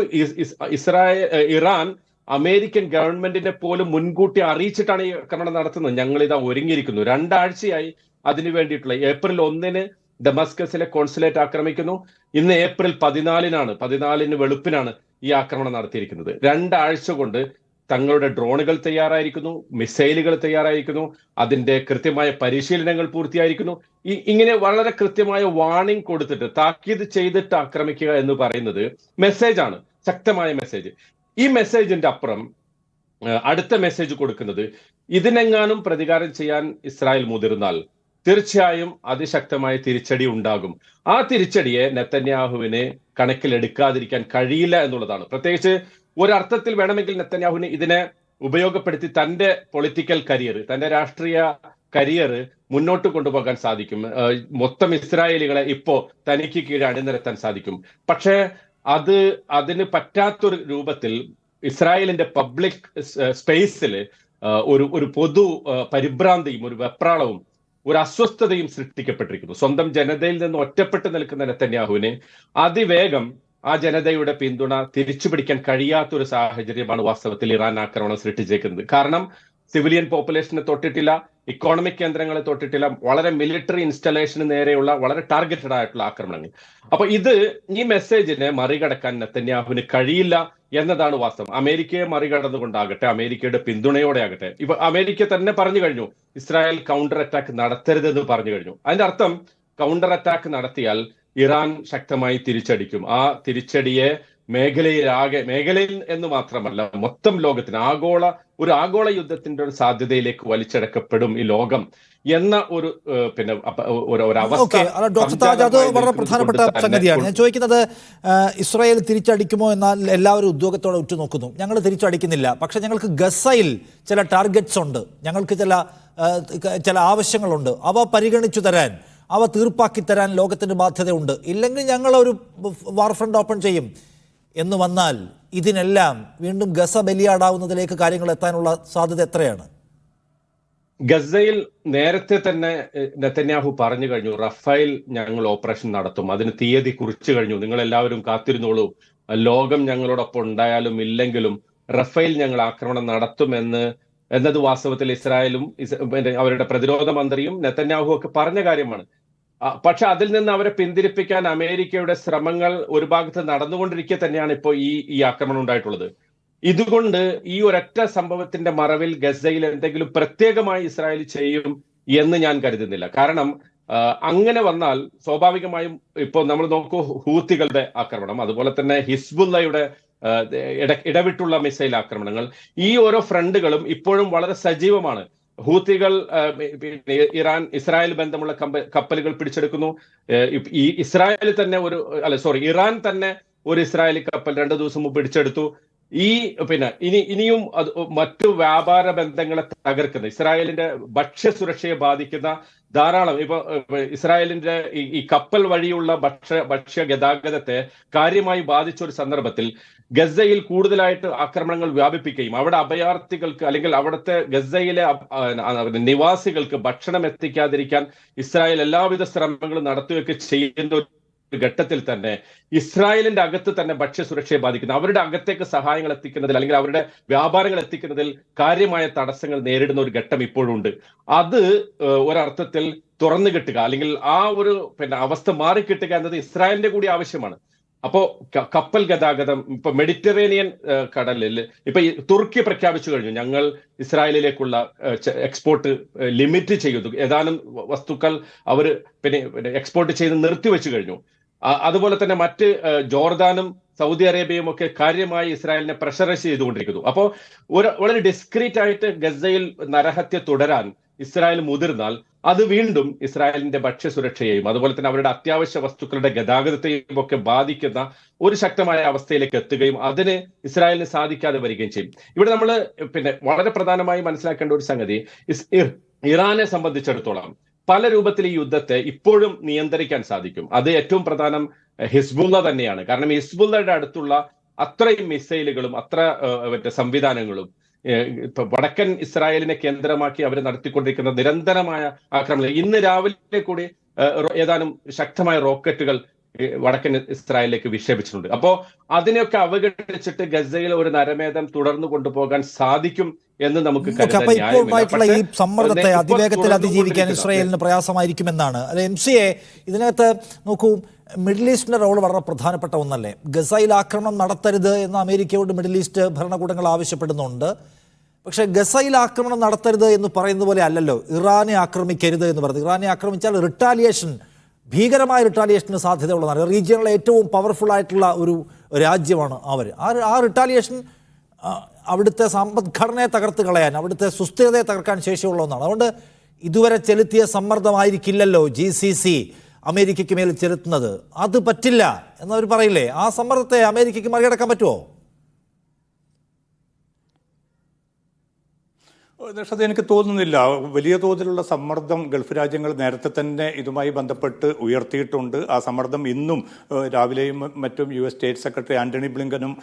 ഇറാൻ അമേരിക്കൻ ഗവൺമെന്റിനെ പോലും മുൻകൂട്ടി അറിയിച്ചിട്ടാണ് ഈ ആക്രമണം നടത്തുന്നത്. ഞങ്ങൾ ഇതാ ഒരുങ്ങിയിരിക്കുന്നു. 2 ആഴ്ചയായി അതിനു വേണ്ടിയിട്ടുള്ള. ഏപ്രിൽ 1 ഡമസ്കസിലെ കോൺസുലേറ്റ് ആക്രമിക്കുന്നു. ഇന്ന് ഏപ്രിൽ 14 വെളുപ്പിനാണ് ഈ ആക്രമണം നടത്തിയിരിക്കുന്നത്. 2 ആഴ്ച കൊണ്ട് തങ്ങളുടെ ഡ്രോണുകൾ തയ്യാറായിരിക്കുന്നു, മിസൈലുകൾ തയ്യാറായിരിക്കുന്നു, അതിന്റെ കൃത്യമായ പരിശീലനങ്ങൾ പൂർത്തിയായിരിക്കുന്നു. ഇങ്ങനെ വളരെ കൃത്യമായ വാർണിംഗ് കൊടുത്തിട്ട്, താക്കീത് ചെയ്തിട്ട് ആക്രമിക്കുക എന്ന് പറയുന്നത് മെസ്സേജാണ്, ശക്തമായ മെസ്സേജ്. ഈ മെസ്സേജിന്റെ അപ്പുറം അടുത്ത മെസ്സേജ് കൊടുക്കുന്നത്, ഇതിനെങ്ങാനും പ്രതികാരം ചെയ്യാൻ ഇസ്രായേൽ മുതിർന്നാൽ തീർച്ചയായും അതിശക്തമായ തിരിച്ചടി ഉണ്ടാകും. ആ തിരിച്ചടിയെ നെതന്യാഹുവിനെ കണക്കിലെടുക്കാതിരിക്കാൻ കഴിയില്ല എന്നുള്ളതാണ്. പ്രത്യേകിച്ച് ഒരർത്ഥത്തിൽ വേണമെങ്കിൽ നെതന്യാഹുവിന് ഇതിനെ ഉപയോഗപ്പെടുത്തി തന്റെ പൊളിറ്റിക്കൽ കരിയർ, തന്റെ രാഷ്ട്രീയ കരിയർ മുന്നോട്ട് കൊണ്ടുപോകാൻ സാധിക്കും. മൊത്തം ഇസ്രായേലികളെ ഇപ്പോ തനിക്ക് കീഴെ അണിനിരത്താൻ സാധിക്കും. പക്ഷേ അതിന് പറ്റാത്തൊരു രൂപത്തിൽ ഇസ്രായേലിന്റെ പബ്ലിക് സ്പേസിൽ ഒരു പൊതു പരിഭ്രാന്തിയും ഒരു വെപ്രാളവും ഒരു അസ്വസ്ഥതയും സൃഷ്ടിക്കപ്പെട്ടിരിക്കുന്നു. സ്വന്തം ജനതയിൽ നിന്ന് ഒറ്റപ്പെട്ടു നിൽക്കുന്ന നെതന്യാഹുവിന് അതിവേഗം ആ ജനതയുടെ പിന്തുണ തിരിച്ചുപിടിക്കാൻ കഴിയാത്തൊരു സാഹചര്യമാണ് വാസ്തവത്തിൽ ഇറാൻ ആക്രമണം സൃഷ്ടിച്ചേക്കുന്നത്. കാരണം സിവിലിയൻ പോപ്പുലേഷനെ തൊട്ടിട്ടില്ല, ഇക്കോണമിക് കേന്ദ്രങ്ങളെ തൊട്ടിട്ടില്ല, വളരെ മിലിറ്ററി ഇൻസ്റ്റലേഷന് നേരെയുള്ള വളരെ ടാർഗറ്റഡ് ആയിട്ടുള്ള ആക്രമണങ്ങൾ. അപ്പൊ ഈ മെസ്സേജിനെ മറികടക്കാൻ നെതന്യാഹുവിന് കഴിയില്ല എന്നതാണ് വാസ്തവം. അമേരിക്കയെ മറികടന്നുകൊണ്ടാകട്ടെ, അമേരിക്കയുടെ പിന്തുണയോടെ ആകട്ടെ, ഇപ്പൊ അമേരിക്ക തന്നെ പറഞ്ഞു കഴിഞ്ഞു ഇസ്രായേൽ കൗണ്ടർ അറ്റാക്ക് നടത്തരുതെന്ന് പറഞ്ഞു കഴിഞ്ഞു. അതിന്റെ അർത്ഥം കൗണ്ടർ അറ്റാക്ക് നടത്തിയാൽ ഇറാൻ ശക്തമായി തിരിച്ചടിക്കും. ആ തിരിച്ചടിയെ മേഖലയിൽ എന്ന് മാത്രമല്ല മൊത്തം ലോകത്തിന് ആഗോള യുദ്ധത്തിന്റെ ഒരു സാധ്യതയിലേക്ക് വലിച്ചടക്കപ്പെടും ഈ ലോകം എന്ന ഒരു അവസ്ഥ. ഡോക്ടർ താജ്, അത് വളരെ പ്രധാനപ്പെട്ട സംഗതിയാണ്. ഞാൻ ചോദിക്കുന്നത്, ഇസ്രായേൽ തിരിച്ചടിക്കുമോ എന്നാൽ എല്ലാവരും ഉദ്യോഗത്തോടെ ഉറ്റുനോക്കുന്നു. ഞങ്ങൾ തിരിച്ചടിക്കുന്നില്ല, പക്ഷെ ഞങ്ങൾക്ക് ഗസയിൽ ചില ടാർഗറ്റ്സ് ഉണ്ട്, ഞങ്ങൾക്ക് ചില ആവശ്യങ്ങളുണ്ട്, അവ പരിഗണിച്ചു തരാൻ, അവ തീർപ്പാക്കി തരാൻ ലോകത്തിന് ബാധ്യതയുണ്ട്, ഇല്ലെങ്കിൽ ഞങ്ങളൊരു വാർ ഫ്രണ്ട് ഓപ്പൺ ചെയ്യും എന്ന് വന്നാൽ ഇതിനെല്ലാം വീണ്ടും ഗസ ബലിയാടാവുന്നതിലേക്ക് കാര്യങ്ങൾ എത്താനുള്ള സാധ്യത എത്രയാണ്? ഗസയിൽ നേരത്തെ തന്നെ നെതന്യാഹു പറഞ്ഞു കഴിഞ്ഞു, റഫേൽ ഞങ്ങൾ ഓപ്പറേഷൻ നടത്തും, അതിന് തീയതി കുറിച്ചു കഴിഞ്ഞു, നിങ്ങൾ എല്ലാവരും കാത്തിരുന്നോളൂ, ലോകം ഞങ്ങളോടൊപ്പം ഉണ്ടായാലും ഇല്ലെങ്കിലും റഫേൽ ഞങ്ങൾ ആക്രമണം എന്നത് വാസ്തവത്തിൽ ഇസ്രായേലും അവരുടെ പ്രതിരോധ മന്ത്രിയും നെതന്യാഹു ഒക്കെ പറഞ്ഞ കാര്യമാണ്. പക്ഷെ അതിൽ നിന്ന് അവരെ പിന്തിരിപ്പിക്കാൻ അമേരിക്കയുടെ ശ്രമങ്ങൾ ഒരു ഭാഗത്ത് നടന്നുകൊണ്ടിരിക്കെ തന്നെയാണ് ഇപ്പോൾ ഈ ആക്രമണം ഉണ്ടായിട്ടുള്ളത്. ഇതുകൊണ്ട് ഈ ഒരൊറ്റ സംഭവത്തിന്റെ മറവിൽ ഗസയിൽ എന്തെങ്കിലും പ്രത്യേകമായി ഇസ്രായേൽ ചെയ്യും എന്ന് ഞാൻ കരുതുന്നില്ല. കാരണം അങ്ങനെ വന്നാൽ സ്വാഭാവികമായും ഇപ്പോൾ നമ്മൾ നോക്കൂ, ഹൂത്തികളുടെ ആക്രമണം, അതുപോലെ തന്നെ ഹിസ്ബുള്ളയുടെ ഇടവിട്ടുള്ള മിസൈൽ ആക്രമണങ്ങൾ, ഈ ഓരോ ഫ്രണ്ടുകളും ഇപ്പോഴും വളരെ സജീവമാണ്. ഹൂത്തികൾ ഇസ്രായേൽ ബന്ധമുള്ള കപ്പലുകൾ പിടിച്ചെടുക്കുന്നു. ഇറാൻ തന്നെ ഒരു ഇസ്രായേലി കപ്പൽ 2 ദിവസം മുമ്പ് പിടിച്ചെടുത്തു. ഇനിയും മറ്റു വ്യാപാര ബന്ധങ്ങളെ തകർക്കുന്ന, ഇസ്രായേലിന്റെ ഭക്ഷ്യസുരക്ഷയെ ബാധിക്കുന്ന ധാരാളം ഇസ്രായേലിന്റെ ഈ കപ്പൽ വഴിയുള്ള ഭക്ഷ്യ ഗതാഗതത്തെ കാര്യമായി ബാധിച്ച ഒരു സന്ദർഭത്തിൽ ഗസയിൽ കൂടുതലായിട്ട് ആക്രമണങ്ങൾ വ്യാപിപ്പിക്കുകയും അവിടെ അഭയാർത്ഥികൾക്ക് അല്ലെങ്കിൽ അവിടുത്തെ ഗസയിലെ നിവാസികൾക്ക് ഭക്ഷണം എത്തിക്കാതിരിക്കാൻ ഇസ്രായേൽ എല്ലാവിധ ശ്രമങ്ങളും നടത്തുകയൊക്കെ ചെയ്യുന്ന ഒരു ഘട്ടത്തിൽ തന്നെ ഇസ്രായേലിന്റെ അകത്ത് തന്നെ ഭക്ഷ്യസുരക്ഷയെ ബാധിക്കുന്ന, അവരുടെ അകത്തേക്ക് സഹായങ്ങൾ എത്തിക്കുന്നതിൽ അല്ലെങ്കിൽ അവരുടെ വ്യാപാരങ്ങൾ എത്തിക്കുന്നതിൽ കാര്യമായ തടസ്സങ്ങൾ നേരിടുന്ന ഒരു ഘട്ടം ഇപ്പോഴുണ്ട്. അത് ഒരർത്ഥത്തിൽ തുറന്നു കിട്ടുക അല്ലെങ്കിൽ ആ ഒരു അവസ്ഥ മാറിക്കിട്ടുക എന്നത് ഇസ്രായേലിന്റെ കൂടി ആവശ്യമാണ്. അപ്പോ കപ്പൽ ഗതാഗതം ഇപ്പൊ മെഡിറ്ററേനിയൻ കടലിൽ ഇപ്പൊ തുർക്കി പ്രഖ്യാപിച്ചു കഴിഞ്ഞു, ഞങ്ങൾ ഇസ്രായേലിലേക്കുള്ള എക്സ്പോർട്ട് ലിമിറ്റ് ചെയ്തു, ഏതാനും വസ്തുക്കൾ അവർ എക്സ്പോർട്ട് ചെയ്ത് നിർത്തിവെച്ചു കഴിഞ്ഞു. അതുപോലെ തന്നെ മറ്റ് ജോർദാനും സൗദി അറേബ്യയും ഒക്കെ കാര്യമായി ഇസ്രായേലിനെ പ്രഷറൈസ് ചെയ്തുകൊണ്ടിരിക്കുന്നു. അപ്പോൾ വളരെ ഡിസ്ക്രീറ്റ് ആയിട്ട് ഗസയിൽ നരഹത്യ തുടരാൻ ഇസ്രായേൽ മുതിർന്നാൽ അത് വീണ്ടും ഇസ്രായേലിന്റെ ഭക്ഷ്യസുരക്ഷയെയും അതുപോലെ തന്നെ അവരുടെ അത്യാവശ്യ വസ്തുക്കളുടെ ഗതാഗതത്തെയും ഒക്കെ ബാധിക്കുന്ന ഒരു ശക്തമായ അവസ്ഥയിലേക്ക് എത്തുകയും അതിന് ഇസ്രായേലിന് സാധിക്കാതെ വരികയും ചെയ്യും. ഇവിടെ നമ്മൾ വളരെ പ്രധാനമായി മനസ്സിലാക്കേണ്ട ഒരു സംഗതി, ഇറാനെ സംബന്ധിച്ചിടത്തോളം പല രൂപത്തിൽ ഈ യുദ്ധത്തെ ഇപ്പോഴും നിയന്ത്രിക്കാൻ സാധിക്കും. അത് ഏറ്റവും പ്രധാനം ഹിസ്ബുള്ള തന്നെയാണ്. കാരണം ഹിസ്ബുള്ളയുടെ അടുത്തുള്ള അത്രയും മിസൈലുകളും സംവിധാനങ്ങളും ഇപ്പൊ വടക്കൻ ഇസ്രായേലിനെ കേന്ദ്രമാക്കി അവർ നടത്തിക്കൊണ്ടിരിക്കുന്ന നിരന്തരമായ ആക്രമണങ്ങൾ, ഇന്ന് രാവിലെ കൂടി ഏതാനും ശക്തമായ റോക്കറ്റുകൾ വടക്കൻ ഇസ്രായേലിലേക്ക് വിക്ഷേപിച്ചിട്ടുണ്ട്. അപ്പോ അതിനെയൊക്കെ അവഗണിച്ചിട്ട് ഗസയിൽ ഒരു നരമേധം തുടർന്നു കൊണ്ടുപോകാൻ സാധിക്കും എന്ന് നമുക്ക് ഈ സമ്മർദ്ദത്തെ അതിവേഗത്തിൽ അതിജീവിക്കാൻ ഇസ്രായേലിന് പ്രയാസമായിരിക്കുമെന്നാണ്. MCA, ഇതിനകത്ത് നോക്കൂ, മിഡിൽ ഈസ്റ്റിന്റെ റോൾ വളരെ പ്രധാനപ്പെട്ട ഒന്നല്ലേ? ഗസയിൽ ആക്രമണം നടത്തരുത് എന്ന് അമേരിക്കയോട് മിഡിൽ ഈസ്റ്റ് ഭരണകൂടങ്ങൾ ആവശ്യപ്പെടുന്നുണ്ട്. പക്ഷേ ഗസയിൽ ആക്രമണം നടത്തരുത് എന്ന് പറയുന്നത് പോലെ അല്ലല്ലോ ഇറാനെ ആക്രമിക്കരുത് എന്ന് പറയുന്നത്. ഇറാനെ ആക്രമിച്ചാൽ റിട്ടാലിയേഷൻ, ഭീകരമായ റിട്ടാലിയേഷന് സാധ്യതയുള്ളതാണ്. റീജിയണിലെ ഏറ്റവും പവർഫുൾ ആയിട്ടുള്ള ഒരു രാജ്യമാണ് അവർ. ആ റിട്ടാലിയേഷൻ അവിടുത്തെ സമ്പദ്ഘടനയെ തകർത്ത് കളയാൻ, അവിടുത്തെ സുസ്ഥിരതയെ തകർക്കാൻ ശേഷിയുള്ള ഒന്നാണ്. അതുകൊണ്ട് ഇതുവരെ ചെലുത്തിയ സമ്മർദ്ദമായിരിക്കില്ലല്ലോ GCC അമേരിക്കയ്ക്ക് മേൽ ചെലുത്തുന്നത്. അത് പറ്റില്ല എന്നവർ പറയില്ലേ? ആ സമ്മർദ്ദത്തെ അമേരിക്കയ്ക്ക് മറികടക്കാൻ പറ്റുമോ? നിഷത് എനിക്ക് തോന്നുന്നില്ല. വലിയ തോതിലുള്ള സമ്മർദ്ദം ഗൾഫ് രാജ്യങ്ങൾ നേരത്തെ തന്നെ ഇതുമായി ബന്ധപ്പെട്ട് ഉയർത്തിയിട്ടുണ്ട്. ആ സമ്മർദ്ദം ഇന്നും രാവിലെയും മറ്റും US സ്റ്റേറ്റ് സെക്രട്ടറി ആന്റണി ബ്ലിങ്കനും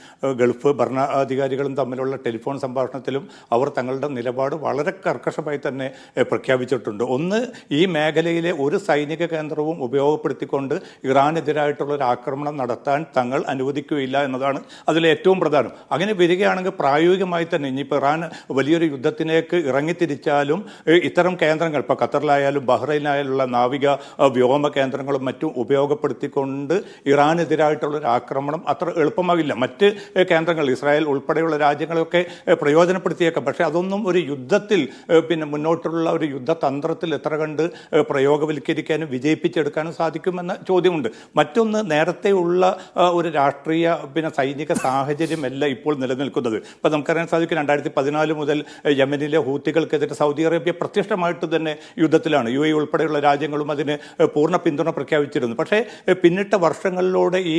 ഗൾഫ് ഭരണാധികാരികളും തമ്മിലുള്ള ടെലിഫോൺ സംഭാഷണത്തിലും അവർ തങ്ങളുടെ നിലപാട് വളരെ കർക്കശമായി തന്നെ പ്രഖ്യാപിച്ചിട്ടുണ്ട്. ഒന്ന്, ഈ മേഖലയിലെ ഒരു സൈനിക കേന്ദ്രവും ഉപയോഗപ്പെടുത്തിക്കൊണ്ട് ഇറാനെതിരായിട്ടുള്ള ഒരു ആക്രമണം നടത്താൻ തങ്ങൾ അനുവദിക്കുകയില്ല എന്നതാണ് അതിലെ ഏറ്റവും പ്രധാനം. അങ്ങനെ വരികയാണെങ്കിൽ പ്രായോഗികമായി തന്നെ ഇനിയിപ്പോൾ ഇറാൻ വലിയൊരു യുദ്ധത്തിനെ ഇറങ്ങിത്തിരിച്ചാലും ഇത്തരം കേന്ദ്രങ്ങൾ ഇപ്പോൾ ഖത്തറിലായാലും ബഹ്റൈനിലായാലുള്ള നാവിക വ്യോമ കേന്ദ്രങ്ങളും മറ്റും ഉപയോഗപ്പെടുത്തിക്കൊണ്ട് ഇറാനെതിരായിട്ടുള്ള ഒരു ആക്രമണം അത്ര എളുപ്പമാകില്ല. മറ്റ് കേന്ദ്രങ്ങൾ ഇസ്രായേൽ ഉൾപ്പെടെയുള്ള രാജ്യങ്ങളൊക്കെ പ്രയോജനപ്പെടുത്തിയേക്കാം. പക്ഷേ അതൊന്നും ഒരു യുദ്ധത്തിൽ മുന്നോട്ടുള്ള ഒരു യുദ്ധതന്ത്രത്തിൽ എത്ര കണ്ട് പ്രയോഗവൽക്കരിക്കാനും വിജയിപ്പിച്ചെടുക്കാനും സാധിക്കുമെന്ന ചോദ്യമുണ്ട്. മറ്റൊന്ന്, നേരത്തെയുള്ള ഒരു രാഷ്ട്രീയ സൈനിക സാഹചര്യമല്ല ഇപ്പോൾ നിലനിൽക്കുന്നത്. ഇപ്പം നമുക്കറിയാൻ സാധിക്കും 2014 മുതൽ യമനിലെ ഹൂത്തികൾക്കെതിരെ സൗദി അറേബ്യ പ്രത്യക്ഷമായിട്ട് തന്നെ യുദ്ധത്തിലാണ്. UAE ഉൾപ്പെടെയുള്ള രാജ്യങ്ങളും അതിന് പൂർണ്ണ പിന്തുണ പ്രഖ്യാപിച്ചിരുന്നു. പക്ഷേ പിന്നിട്ട വർഷങ്ങളിലൂടെ ഈ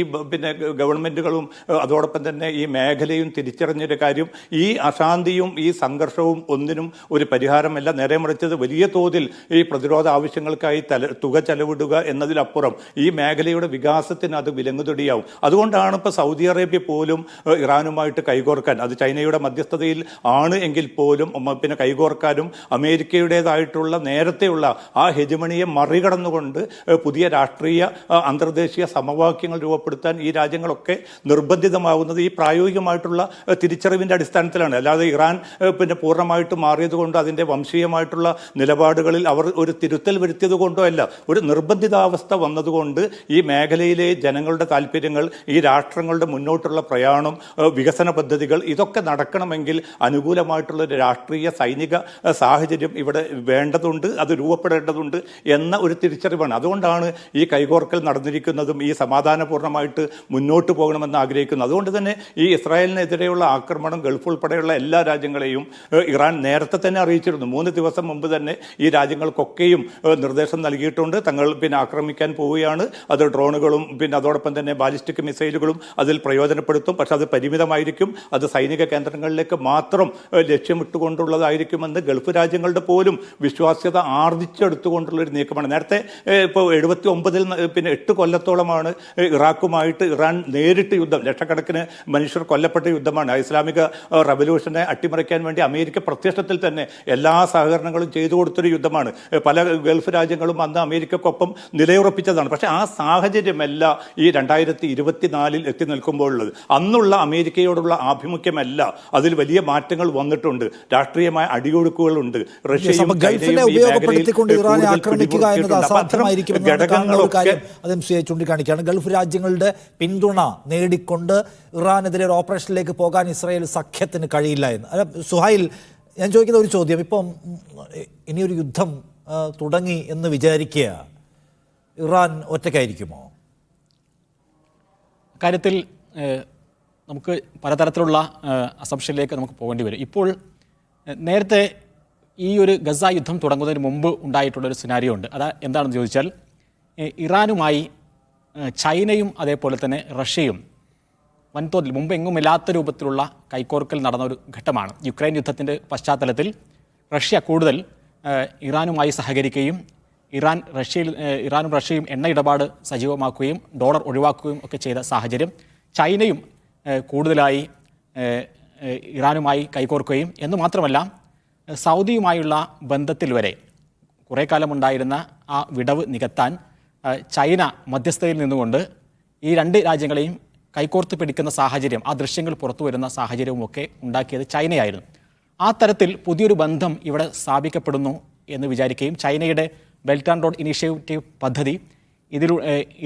ഗവൺമെന്റുകളും അതോടൊപ്പം തന്നെ ഈ മേഖലയും തിരിച്ചറിഞ്ഞൊരു കാര്യം, ഈ അശാന്തിയും ഈ സംഘർഷവും ഒന്നിനും ഒരു പരിഹാരമല്ല. നേരെ മറിച്ചത് വലിയ തോതിൽ ഈ പ്രതിരോധ ആവശ്യങ്ങൾക്കായി തുക ചെലവിടുക എന്നതിലപ്പുറം ഈ മേഖലയുടെ വികാസത്തിന് അത് വിലങ്ങുതൊടിയാവും. അതുകൊണ്ടാണ് ഇപ്പോൾ സൗദി അറേബ്യ പോലും ഇറാനുമായിട്ട് കൈകോർക്കാൻ, അത് ചൈനയുടെ മധ്യസ്ഥതയിൽ ആണ് എങ്കിൽ പോലും കൈകോർക്കാനും അമേരിക്കയുടേതായിട്ടുള്ള നേരത്തെയുള്ള ആ ഹെജമണിയെ മറികടന്നുകൊണ്ട് പുതിയ രാഷ്ട്രീയ അന്തർദേശീയ സമവാക്യങ്ങൾ രൂപപ്പെടുത്താൻ ഈ രാജ്യങ്ങളൊക്കെ നിർബന്ധിതമാവുന്നത് ഈ പ്രായോഗികമായിട്ടുള്ള തിരിച്ചറിവിൻ്റെ അടിസ്ഥാനത്തിലാണ്. അല്ലാതെ ഇറാൻ പൂർണ്ണമായിട്ട് മാറിയത് കൊണ്ടോ അതിൻ്റെ വംശീയമായിട്ടുള്ള നിലപാടുകളിൽ അവർ ഒരു തിരുത്തൽ വരുത്തിയത് കൊണ്ടോ അല്ല. ഒരു നിർബന്ധിതാവസ്ഥ വന്നതുകൊണ്ട് ഈ മേഖലയിലെ ജനങ്ങളുടെ താല്പര്യങ്ങൾ, ഈ രാഷ്ട്രങ്ങളുടെ മുന്നോട്ടുള്ള പ്രയാണം, വികസന പദ്ധതികൾ ഇതൊക്കെ നടക്കണമെങ്കിൽ അനുകൂലമായിട്ടുള്ള ഒരു രാഷ്ട്രീയ സൈനിക സാഹചര്യം ഇവിടെ വേണ്ടതുണ്ട്, അത് രൂപപ്പെടേണ്ടതുണ്ട് എന്ന ഒരു തിരിച്ചറിവാണ്. അതുകൊണ്ടാണ് ഈ കൈകോർക്കൽ നടന്നിരിക്കുന്നതും ഈ സമാധാനപൂർണ്ണമായിട്ട് മുന്നോട്ട് പോകണമെന്ന് ആഗ്രഹിക്കുന്നത്. അതുകൊണ്ട് തന്നെ ഈ ഇസ്രായേലിനെതിരെയുള്ള ആക്രമണം ഗൾഫ് ഉൾപ്പെടെയുള്ള എല്ലാ രാജ്യങ്ങളെയും ഇറാൻ നേരത്തെ തന്നെ അറിയിച്ചിരുന്നു. 3 ദിവസം മുമ്പ് തന്നെ ഈ രാജ്യങ്ങൾക്കൊക്കെയും നിർദ്ദേശം നൽകിയിട്ടുണ്ട്. തങ്ങൾ ആക്രമിക്കാൻ പോവുകയാണ്, അത് ഡ്രോണുകളും അതോടൊപ്പം തന്നെ ബാലിസ്റ്റിക് മിസൈലുകളും അതിൽ പ്രയോജനപ്പെടുത്തും. പക്ഷെ അത് പരിമിതമായിരിക്കും, അത് സൈനിക കേന്ദ്രങ്ങളിലേക്ക് മാത്രം ലക്ഷ്യമിട്ടുകൊണ്ടുള്ളതായിരിക്കുമെന്ന് ഗൾഫ് രാജ്യങ്ങളുടെ പോലും വിശ്വാസ്യത ആർജിച്ചെടുത്തുകൊണ്ടുള്ളൊരു നീക്കമാണ്. നേരത്തെ ഇപ്പോൾ 79 8 കൊല്ലത്തോളമാണ് ഇറാഖുമായിട്ട് ഇറാൻ നേരിട്ട് യുദ്ധം, ലക്ഷക്കണക്കിന് മനുഷ്യർ കൊല്ലപ്പെട്ട യുദ്ധമാണ്. ഇസ്ലാമിക റവല്യൂഷനെ അട്ടിമറിക്കാൻ വേണ്ടി അമേരിക്ക പ്രത്യക്ഷത്തിൽ തന്നെ എല്ലാ സഹകരണങ്ങളും ചെയ്തു കൊടുത്തൊരു യുദ്ധമാണ്. പല ഗൾഫ് രാജ്യങ്ങളും അന്ന് അമേരിക്കക്കൊപ്പം നിലയുറപ്പിച്ചതാണ്. പക്ഷേ ആ സാഹചര്യമല്ല ഈ 2024 എത്തി നിൽക്കുമ്പോഴുള്ളത്. അന്നുള്ള അമേരിക്കയോടുള്ള ആഭിമുഖ്യമല്ല, അതിൽ വലിയ മാറ്റങ്ങൾ വന്നിട്ടുണ്ട്. രാഷ്ട്രീയമായ അടിയൊഴുക്കുകളുണ്ട്. റഷ്യയും ഗൾഫിനെ ഉപയോഗപ്പെടുത്തിക്കൊണ്ട് ഇറാനെ ആക്രമിക്കുക എന്നത് അസാധ്യമായിരിക്കുമെന്നാണ് കാര്യം അതും ചൂണ്ടിക്കാണിക്കുകയാണ്. ഗൾഫ് രാജ്യങ്ങളുടെ പിന്തുണ നേടിക്കൊണ്ട് ഇറാനെതിരെ ഒരു ഓപ്പറേഷനിലേക്ക് പോകാൻ ഇസ്രായേൽ സഖ്യത്തിന് കഴിയില്ല എന്ന്. സുഹൈൽ, ഞാൻ ചോദിക്കുന്ന ഒരു ചോദ്യം, ഇപ്പം ഇനിയൊരു യുദ്ധം തുടങ്ങി എന്ന് വിചാരിക്കുക, ഇറാൻ ഒറ്റയ്ക്കായിരിക്കുമോ? കാര്യത്തിൽ നമുക്ക് പലതരത്തിലുള്ള അസംഷനിലേക്ക് നമുക്ക് പോകേണ്ടി വരും. ഇപ്പോൾ നേരത്തെ ഈ ഒരു ഗസ യുദ്ധം തുടങ്ങുന്നതിന് മുമ്പ് ഉണ്ടായിട്ടുള്ളൊരു സിനാരിയോ ഉണ്ട്. അത് എന്താണെന്ന് ചോദിച്ചാൽ, ഇറാനുമായി ചൈനയും അതേപോലെ തന്നെ റഷ്യയും വൻതോതിൽ മുമ്പ് എങ്ങുമില്ലാത്ത രൂപത്തിലുള്ള കൈകോർക്കൽ നടന്ന ഒരു ഘട്ടമാണ്. യുക്രൈൻ യുദ്ധത്തിൻ്റെ പശ്ചാത്തലത്തിൽ റഷ്യ കൂടുതൽ ഇറാനുമായി സഹകരിക്കുകയും ഇറാനും റഷ്യയും എണ്ണ ഇടപാട് സജീവമാക്കുകയും ഡോളർ ഒഴിവാക്കുകയും ഒക്കെ ചെയ്ത സാഹചര്യം, ചൈനയും കൂടുതലായി ഇറാനുമായി കൈകോർക്കുകയും എന്ന് മാത്രമല്ല സൗദിയുമായുള്ള ബന്ധത്തിൽ വരെ കുറേ കാലമുണ്ടായിരുന്ന ആ വിടവ് നികത്താൻ ചൈന മധ്യസ്ഥതയിൽ നിന്നുകൊണ്ട് ഈ രണ്ട് രാജ്യങ്ങളെയും കൈകോർത്ത് പിടിക്കുന്ന സാഹചര്യം, ആ ദൃശ്യങ്ങൾ പുറത്തു വരുന്ന സാഹചര്യവുമൊക്കെ ഉണ്ടാക്കിയത് ചൈനയായിരുന്നു. ആ തരത്തിൽ പുതിയൊരു ബന്ധം ഇവിടെ സ്ഥാപിക്കപ്പെടുന്നു എന്ന് വിചാരിക്കുകയും ചൈനയുടെ ബെൽറ്റ് ആൻഡ് റോഡ് ഇനീഷ്യേറ്റീവ് പദ്ധതി ഇതിൽ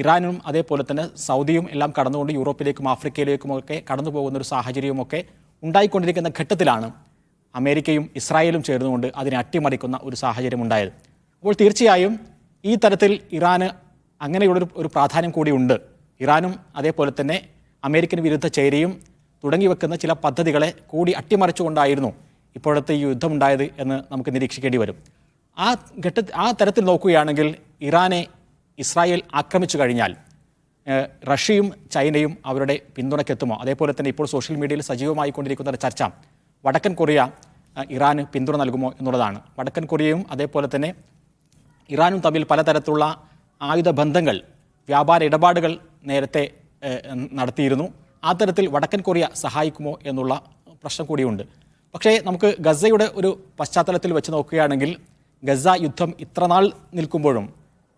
ഇറാനും അതേപോലെ തന്നെ സൗദിയും എല്ലാം കടന്നുകൊണ്ട് യൂറോപ്പിലേക്കും ആഫ്രിക്കയിലേക്കുമൊക്കെ കടന്നു പോകുന്നൊരു സാഹചര്യവുമൊക്കെ ഉണ്ടായിക്കൊണ്ടിരിക്കുന്ന ഘട്ടത്തിലാണ് അമേരിക്കയും ഇസ്രായേലും ചേർന്നുകൊണ്ട് അതിനെ അട്ടിമറിക്കുന്ന ഒരു സാഹചര്യം ഉണ്ടായത്. അപ്പോൾ തീർച്ചയായും ഈ തരത്തിൽ ഇറാന് അങ്ങനെയുള്ളൊരു പ്രാധാന്യം കൂടിയുണ്ട്. ഇറാനും അതേപോലെ തന്നെ അമേരിക്കൻ വിരുദ്ധ ചേരിയും തുടങ്ങി വെക്കുന്ന ചില പദ്ധതികളെ കൂടി അട്ടിമറിച്ചുകൊണ്ടായിരുന്നു ഇപ്പോഴത്തെ ഈ യുദ്ധമുണ്ടായത് എന്ന് നമുക്ക് നിരീക്ഷിക്കേണ്ടി വരും. ആ തരത്തിൽ നോക്കുകയാണെങ്കിൽ ഇറാനെ ഇസ്രായേൽ ആക്രമിച്ചു കഴിഞ്ഞാൽ റഷ്യയും ചൈനയും അവരുടെ പിന്തുണയ്ക്കെത്തുമോ? അതേപോലെ തന്നെ ഇപ്പോൾ സോഷ്യൽ മീഡിയയിൽ സജീവമായി കൊണ്ടിരിക്കുന്ന ഒരു ചർച്ച, വടക്കൻ കൊറിയ ഇറാന് പിന്തുണ നൽകുമോ എന്നുള്ളതാണ്. വടക്കൻ കൊറിയയും അതേപോലെ തന്നെ ഇറാനും തമ്മിൽ പലതരത്തിലുള്ള ആയുധ ബന്ധങ്ങൾ, വ്യാപാര ഇടപാടുകൾ നേരത്തെ നടത്തിയിരുന്നു. ആ തരത്തിൽ വടക്കൻ കൊറിയ സഹായിക്കുമോ എന്നുള്ള പ്രശ്നം കൂടിയുണ്ട്. പക്ഷേ നമുക്ക് ഗസയുടെ ഒരു പശ്ചാത്തലത്തിൽ വെച്ച് നോക്കുകയാണെങ്കിൽ ഗസ യുദ്ധം ഇത്ര നാൾ നിൽക്കുമ്പോഴും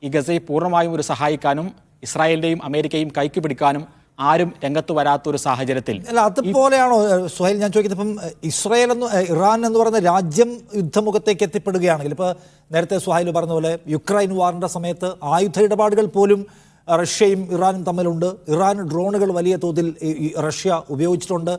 ഈ ഗസയെ പൂർണ്ണമായും ഒരു സഹായിക്കാനും ഇസ്രായേലിൻ്റെയും അമേരിക്കയും കൈക്ക് പിടിക്കാനും ആരും രംഗത്ത് വരാത്തൊരു സാഹചര്യത്തിൽ അല്ല, അതുപോലെയാണോ സുഹൈൽ ഞാൻ ചോദിക്കുന്നത്? ഇപ്പം ഇറാൻ എന്ന് പറയുന്ന രാജ്യം യുദ്ധമുഖത്തേക്ക് എത്തിപ്പെടുകയാണെങ്കിൽ, ഇപ്പോൾ നേരത്തെ സുഹൈൽ പറഞ്ഞ പോലെ യുക്രൈൻ വാറിൻ്റെ സമയത്ത് ആയുധ ഇടപാടുകൾ പോലും റഷ്യയും ഇറാനും തമ്മിലുണ്ട്. ഇറാൻ ഡ്രോണുകൾ വലിയ തോതിൽ റഷ്യ ഉപയോഗിച്ചിട്ടുണ്ട്.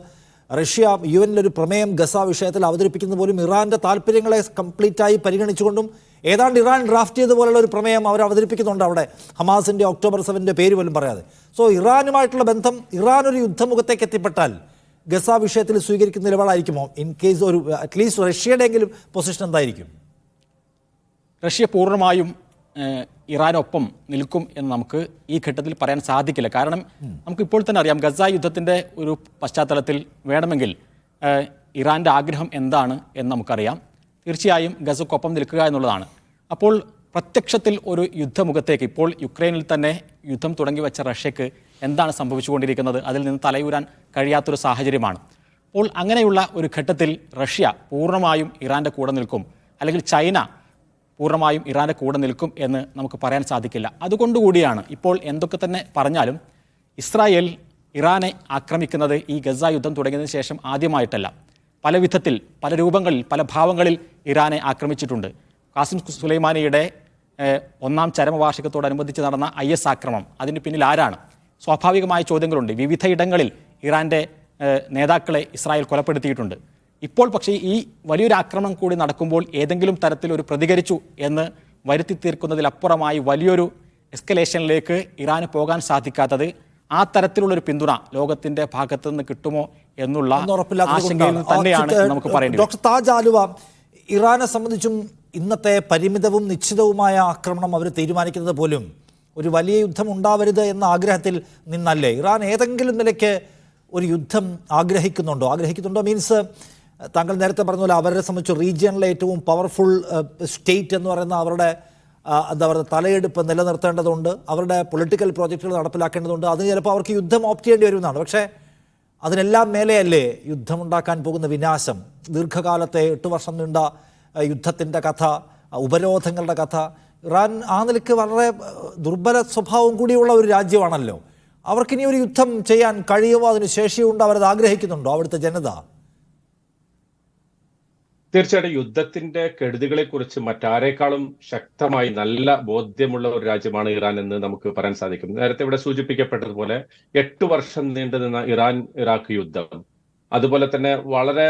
റഷ്യ UN-ലൊരു പ്രമേയം ഗസ വിഷയത്തിൽ അവതരിപ്പിക്കുന്നത് പോലും ഇറാൻ്റെ താല്പര്യങ്ങളെ കംപ്ലീറ്റായി പരിഗണിച്ചുകൊണ്ടും ഏതാണ്ട് ഇറാൻ ഡ്രാഫ്റ്റ് ചെയ്തതുപോലുള്ള ഒരു പ്രമേയം അവർ അവതരിപ്പിക്കുന്നുണ്ട് അവിടെ, ഹമാസിൻ്റെ October 7 പേര് പോലും പറയാതെ. സോ ഇറാനുമായിട്ടുള്ള ബന്ധം, ഇറാൻ ഒരു യുദ്ധമുഖത്തേക്ക് എത്തിപ്പെട്ടാൽ ഗസ വിഷയത്തിൽ സ്വീകരിക്കുന്ന നിലപാടായിരിക്കുമോ? ഇൻ കേസ് ഒരു അറ്റ്ലീസ്റ്റ് റഷ്യയുടെ എങ്കിലും പൊസിഷൻ എന്തായിരിക്കും? റഷ്യ പൂർണ്ണമായും ഇറാനൊപ്പം നിൽക്കും എന്ന് നമുക്ക് ഈ ഘട്ടത്തിൽ പറയാൻ സാധിക്കില്ല. കാരണം നമുക്ക് ഇപ്പോൾ തന്നെ അറിയാം, ഗസ യുദ്ധത്തിൻ്റെ ഒരു പശ്ചാത്തലത്തിൽ വേണമെങ്കിൽ ഇറാൻ്റെ ആഗ്രഹം എന്താണ് എന്ന് നമുക്കറിയാം. തീർച്ചയായും ഗസക്കൊപ്പം നിൽക്കുക എന്നുള്ളതാണ്. അപ്പോൾ പ്രത്യക്ഷത്തിൽ ഒരു യുദ്ധമുഖത്തേക്ക് ഇപ്പോൾ യുക്രൈനിൽ തന്നെ യുദ്ധം തുടങ്ങി വെച്ച റഷ്യക്ക് എന്താണ് സംഭവിച്ചുകൊണ്ടിരിക്കുന്നത്, അതിൽ നിന്ന് തലയൂരാൻ കഴിയാത്തൊരു സാഹചര്യമാണ്. അപ്പോൾ അങ്ങനെയുള്ള ഒരു ഘട്ടത്തിൽ റഷ്യ പൂർണ്ണമായും ഇറാൻ്റെ കൂടെ നിൽക്കും, അല്ലെങ്കിൽ ചൈന പൂർണ്ണമായും ഇറാൻ്റെ കൂടെ നിൽക്കും എന്ന് നമുക്ക് പറയാൻ സാധിക്കില്ല. അതുകൊണ്ടുകൂടിയാണ് ഇപ്പോൾ എന്തൊക്കെ തന്നെ പറഞ്ഞാലും ഇസ്രായേൽ ഇറാനെ ആക്രമിക്കുന്നത് ഈ ഗസ യുദ്ധം തുടങ്ങിയതിന് ശേഷം ആദ്യമായിട്ടല്ല. പല വിധത്തിൽ, പല രൂപങ്ങളിൽ, പല ഭാവങ്ങളിൽ ഇറാനെ ആക്രമിച്ചിട്ടുണ്ട്. ഖാസിം സുലൈമാനിയുടെ 1ാം ചരമവാർഷികത്തോടനുബന്ധിച്ച് നടന്ന IS ആക്രമണം, അതിന് പിന്നിൽ ആരാണ്? സ്വാഭാവികമായ ചോദ്യങ്ങളുണ്ട്. വിവിധ ഇടങ്ങളിൽ ഇറാൻ്റെ നേതാക്കളെ ഇസ്രായേൽ കൊലപ്പെടുത്തിയിട്ടുണ്ട്. ഇപ്പോൾ പക്ഷേ ഈ വലിയൊരു ആക്രമണം കൂടി നടക്കുമ്പോൾ ഏതെങ്കിലും തരത്തിൽ ഒരു പ്രതികരിച്ചു എന്ന് വരുത്തി തീർക്കുന്നതിലപ്പുറമായി വലിയൊരു എസ്കലേഷനിലേക്ക് ഇറാന് പോകാൻ സാധിക്കാത്തത് ആ തരത്തിലുള്ളൊരു പിന്തുണ ലോകത്തിന്റെ ഭാഗത്തു നിന്ന് കിട്ടുമോ എന്നുള്ള ആശങ്കയിൽ തന്നെയാണ് നമുക്ക് പറയേണ്ടത്. ഡോക്ടർ താജ് ആലുവ, ഇറാനെ സംബന്ധിച്ചും ഇന്നത്തെ പരിമിതവും നിശ്ചിതവുമായ ആക്രമണം അവർ തീരുമാനിക്കുന്നത് പോലും ഒരു വലിയ യുദ്ധം ഉണ്ടാവരുത് എന്ന ആഗ്രഹത്തിൽ നിന്നല്ലേ? ഇറാൻ ഏതെങ്കിലും നിലയ്ക്ക് ഒരു യുദ്ധം ആഗ്രഹിക്കുന്നുണ്ടോ മീൻസ് താങ്കൾ നേരത്തെ പറഞ്ഞ പോലെ അവരെ സംബന്ധിച്ച് റീജിയണിലെ ഏറ്റവും പവർഫുൾ സ്റ്റേറ്റ് എന്ന് പറയുന്ന അവരുടെ എന്താ പറയുക തലയെടുപ്പ് നിലനിർത്തേണ്ടതുണ്ട്, അവരുടെ പൊളിറ്റിക്കൽ പ്രോജക്റ്റുകൾ നടപ്പിലാക്കേണ്ടതുണ്ട്. അതിന് ചിലപ്പോൾ അവർക്ക് യുദ്ധം ഓപ്റ്റ് ചെയ്യേണ്ടി വരുന്നതാണ്. പക്ഷേ അതിനെല്ലാം മേലെയല്ലേ യുദ്ധമുണ്ടാക്കാൻ പോകുന്ന വിനാശം, ദീർഘകാലത്തെ 8 വർഷം നീണ്ട യുദ്ധത്തിൻ്റെ കഥ, ഉപരോധങ്ങളുടെ കഥ. ഇറാൻ ആ നിലയ്ക്ക് വളരെ ദുർബല സ്വഭാവം കൂടിയുള്ള ഒരു രാജ്യമാണല്ലോ. അവർക്കിനി ഒരു യുദ്ധം ചെയ്യാൻ കഴിയുമോ, അതിന് ശേഷിയുണ്ടോ, അവരത് ആഗ്രഹിക്കുന്നുണ്ടോ അവിടുത്തെ ജനത? തീർച്ചയായിട്ടും യുദ്ധത്തിന്റെ കെടുതികളെ കുറിച്ച് മറ്റാരേക്കാളും ശക്തമായി നല്ല ബോധ്യമുള്ള ഒരു രാജ്യമാണ് ഇറാൻ എന്ന് നമുക്ക് പറയാൻ സാധിക്കും. നേരത്തെ ഇവിടെ സൂചിപ്പിക്കപ്പെട്ടതുപോലെ 8 വർഷം നീണ്ടുനിന്ന ഇറാൻ-ഇറാഖ് യുദ്ധം, അതുപോലെ തന്നെ വളരെ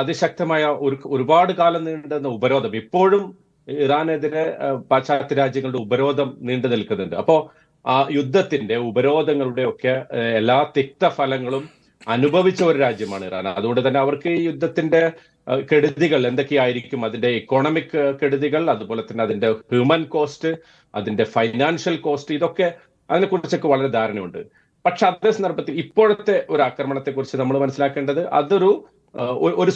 അതിശക്തമായ ഒരുപാട് കാലം നീണ്ടുനിന്ന ഉപരോധം, ഇപ്പോഴും ഇറാനെതിരെ പാശ്ചാത്യ രാജ്യങ്ങളുടെ ഉപരോധം നീണ്ടു നിൽക്കുന്നുണ്ട്. അപ്പോ ആ യുദ്ധത്തിന്റെ ഉപരോധങ്ങളുടെ ഒക്കെ എല്ലാ തിക്തഫലങ്ങളും അനുഭവിച്ച ഒരു രാജ്യമാണ് ഇറാൻ. അതുകൊണ്ട് തന്നെ അവർക്ക് ഈ യുദ്ധത്തിന്റെ കെടുതികൾ എന്തൊക്കെയായിരിക്കും, അതിന്റെ ഇക്കോണമിക് കെടുതികൾ, അതുപോലെ തന്നെ അതിന്റെ ഹ്യൂമൻ കോസ്റ്റ്, അതിന്റെ ഫൈനാൻഷ്യൽ കോസ്റ്റ്, ഇതൊക്കെ അതിനെക്കുറിച്ചൊക്കെ വളരെ ധാരണയുണ്ട്. പക്ഷെ അതേ സന്ദർഭത്തിൽ ഇപ്പോഴത്തെ ഒരു ആക്രമണത്തെ കുറിച്ച് നമ്മൾ മനസ്സിലാക്കേണ്ടത് അതൊരു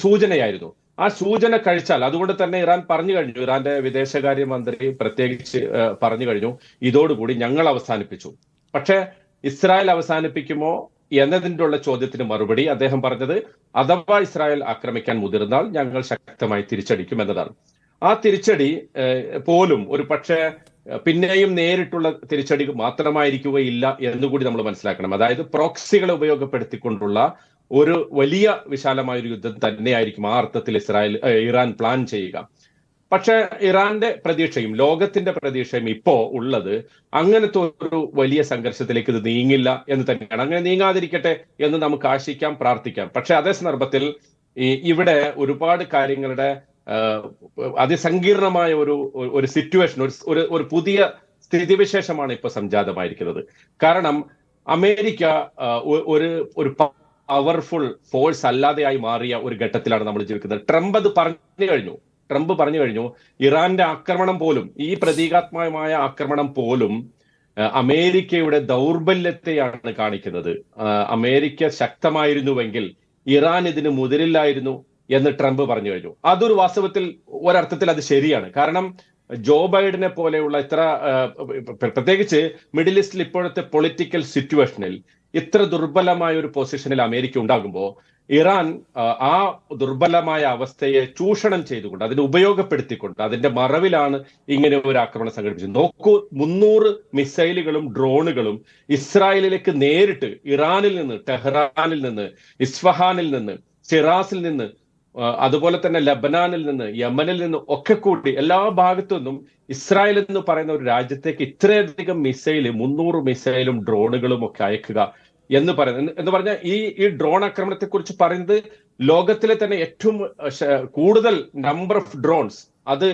സൂചനയായിരുന്നു. ആ സൂചന കഴിച്ചാൽ, അതുകൊണ്ട് തന്നെ ഇറാൻ പറഞ്ഞു കഴിഞ്ഞു, ഇറാന്റെ വിദേശകാര്യമന്ത്രി പ്രത്യേകിച്ച് പറഞ്ഞു കഴിഞ്ഞു, ഇതോടുകൂടി ഞങ്ങൾ അവസാനിപ്പിച്ചു. പക്ഷെ ഇസ്രായേൽ അവസാനിപ്പിക്കുമോ എന്നതിൻ്റെ ഉള്ള ചോദ്യത്തിന് മറുപടി അദ്ദേഹം പറഞ്ഞത്, അഥവാ ഇസ്രായേൽ ആക്രമിക്കാൻ മുതിർന്നാൽ ഞങ്ങൾ ശക്തമായി തിരിച്ചടിക്കും എന്നതാണ്. ആ തിരിച്ചടി പോലും ഒരു പക്ഷേ പിന്നെയും നേരിട്ടുള്ള തിരിച്ചടി മാത്രമായിരിക്കുകയില്ല എന്നുകൂടി നമ്മൾ മനസ്സിലാക്കണം. അതായത് പ്രോക്സികളെ ഉപയോഗപ്പെടുത്തിക്കൊണ്ടുള്ള ഒരു വലിയ വിശാലമായ ഒരു യുദ്ധം തന്നെയായിരിക്കും ആ അർത്ഥത്തിൽ ഇറാൻ പ്ലാൻ ചെയ്യുക. പക്ഷെ ഇറാന്റെ പ്രതീക്ഷയും ലോകത്തിന്റെ പ്രതീക്ഷയും ഇപ്പോ ഉള്ളത് അങ്ങനത്തെ ഒരു വലിയ സംഘർഷത്തിലേക്ക് ഇത് നീങ്ങില്ല എന്ന് തന്നെയാണ്. അങ്ങനെ നീങ്ങാതിരിക്കട്ടെ എന്ന് നമുക്ക് ആശിക്കാം, പ്രാർത്ഥിക്കാം. പക്ഷെ അതേ സന്ദർഭത്തിൽ ഇവിടെ ഒരുപാട് കാര്യങ്ങളുടെ അതിസങ്കീർണമായ ഒരു സിറ്റുവേഷൻ, ഒരു പുതിയ സ്ഥിതിവിശേഷമാണ് ഇപ്പൊ സംജാതമായിരിക്കുന്നത്. കാരണം അമേരിക്ക ഒരു പവർഫുൾ ഫോഴ്സ് അല്ലാതെയായി മാറിയ ഒരു ഘട്ടത്തിലാണ് നമ്മൾ ജീവിക്കുന്നത്. ട്രംപ് പറഞ്ഞു കഴിഞ്ഞു ഇറാന്റെ ആക്രമണം പോലും, ഈ പ്രതീകാത്മകമായ ആക്രമണം പോലും അമേരിക്കയുടെ ദൗർബല്യത്തെയാണ് കാണിക്കുന്നത്. അമേരിക്ക ശക്തമായിരുന്നുവെങ്കിൽ ഇറാൻ ഇതിന് മുതിരില്ലായിരുന്നു എന്ന് ട്രംപ് പറഞ്ഞു കഴിഞ്ഞു. അതൊരു വാസ്തവത്തിൽ ഒരർത്ഥത്തിൽ അത് ശരിയാണ്. കാരണം ജോ ബൈഡനെ പോലെയുള്ള ഇത്ര പ്രത്യേകിച്ച് മിഡിൽ ഈസ്റ്റിൽ ഇപ്പോഴത്തെ പൊളിറ്റിക്കൽ സിറ്റുവേഷനിൽ ഇത്ര ദുർബലമായ ഒരു പൊസിഷനിൽ അമേരിക്ക ഉണ്ടാകുമ്പോൾ ഇറാൻ ആ ദുർബലമായ അവസ്ഥയെ ചൂഷണം ചെയ്തുകൊണ്ട് അതിനെ ഉപയോഗപ്പെടുത്തിക്കൊണ്ട് അതിന്റെ മറവിലാണ് ഇങ്ങനെ ഒരു ആക്രമണം സംഘടിപ്പിച്ചത്. നോക്കൂ, 300 മിസൈലുകളും ഡ്രോണുകളും ഇസ്രായേലിലേക്ക് നേരിട്ട് ഇറാനിൽ നിന്ന്, ടെഹ്റാനിൽ നിന്ന്, ഇസ്ഫഹാനിൽ നിന്ന്, സിറാസിൽ നിന്ന്, അതുപോലെ തന്നെ ലബനാനിൽ നിന്ന്, യമനിൽ നിന്ന് ഒക്കെ കൂടി എല്ലാ ഭാഗത്തു നിന്നും ഇസ്രായേൽ എന്ന് പറയുന്ന ഒരു രാജ്യത്തേക്ക് ഇത്രയധികം മിസൈല്, 300 മിസൈലും ഡ്രോണുകളും ഒക്കെ അയക്കുക എന്ന് പറഞ്ഞാൽ ഈ ഡ്രോൺ ആക്രമണത്തെ കുറിച്ച് പറയുന്നത് ലോകത്തിലെ തന്നെ ഏറ്റവും കൂടുതൽ നമ്പർ ഓഫ് ഡ്രോൺസ് അത്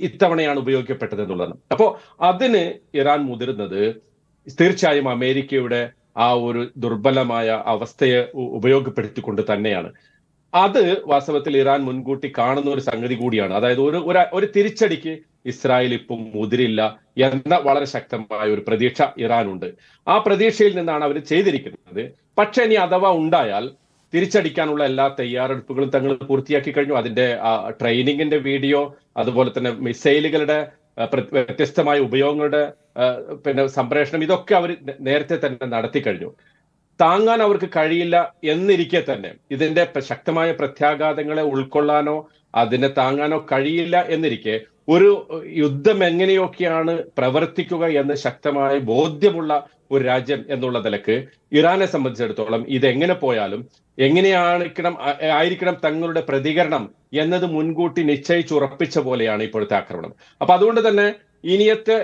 ഇത്തവണയാണ് ഉപയോഗിക്കപ്പെട്ടത് എന്നുള്ളതാണ്. അപ്പോ അതിന് ഇറാൻ മുതിരുന്നത് തീർച്ചയായും അമേരിക്കയുടെ ആ ഒരു ദുർബലമായ അവസ്ഥയെ ഉപയോഗപ്പെടുത്തിക്കൊണ്ട് തന്നെയാണ്. അത് വാസ്തവത്തിൽ ഇറാൻ മുൻകൂട്ടി കാണുന്ന ഒരു സംഗതി കൂടിയാണ്. അതായത് ഒരു തിരിച്ചടിക്ക് ഇസ്രായേൽ ഇപ്പം മുതിരില്ല എന്ന വളരെ ശക്തമായ ഒരു പ്രതീക്ഷ ഇറാനുണ്ട്. ആ പ്രതീക്ഷയിൽ നിന്നാണ് അവർ ചെയ്തിരിക്കുന്നത്. പക്ഷെ ഇനി അഥവാ ഉണ്ടായാൽ തിരിച്ചടിക്കാനുള്ള എല്ലാ തയ്യാറെടുപ്പുകളും തങ്ങൾ പൂർത്തിയാക്കി കഴിഞ്ഞു. അതിന്റെ ട്രെയിനിങ്ങിന്റെ വീഡിയോ, അതുപോലെ തന്നെ മിസൈലുകളുടെ വ്യത്യസ്തമായ ഉപയോഗങ്ങളുടെ സംപ്രേഷണം, ഇതൊക്കെ അവർ നേരത്തെ തന്നെ നടത്തി കഴിഞ്ഞു. താങ്ങാൻ അവർക്ക് കഴിയില്ല എന്നിരിക്കെ തന്നെ ഇതിന്റെ ശക്തമായ പ്രത്യാഘാതങ്ങളെ ഉൾക്കൊള്ളാനോ അതിനെ താങ്ങാനോ കഴിയില്ല എന്നിരിക്കെ ഒരു യുദ്ധം എങ്ങനെയൊക്കെയാണ് പ്രവർത്തിക്കുക എന്ന് ശക്തമായ ബോധ്യമുള്ള ഒരു രാജ്യം എന്നുള്ള നിലക്ക് ഇറാനെ സംബന്ധിച്ചിടത്തോളം ഇതെങ്ങനെ പോയാലും ആയിരിക്കണം തങ്ങളുടെ പ്രതികരണം എന്നത് മുൻകൂട്ടി നിശ്ചയിച്ചുറപ്പിച്ച പോലെയാണ് ഇപ്പോഴത്തെ ആക്രമണം. അപ്പൊ അതുകൊണ്ട് തന്നെ ഇനിയത്തെ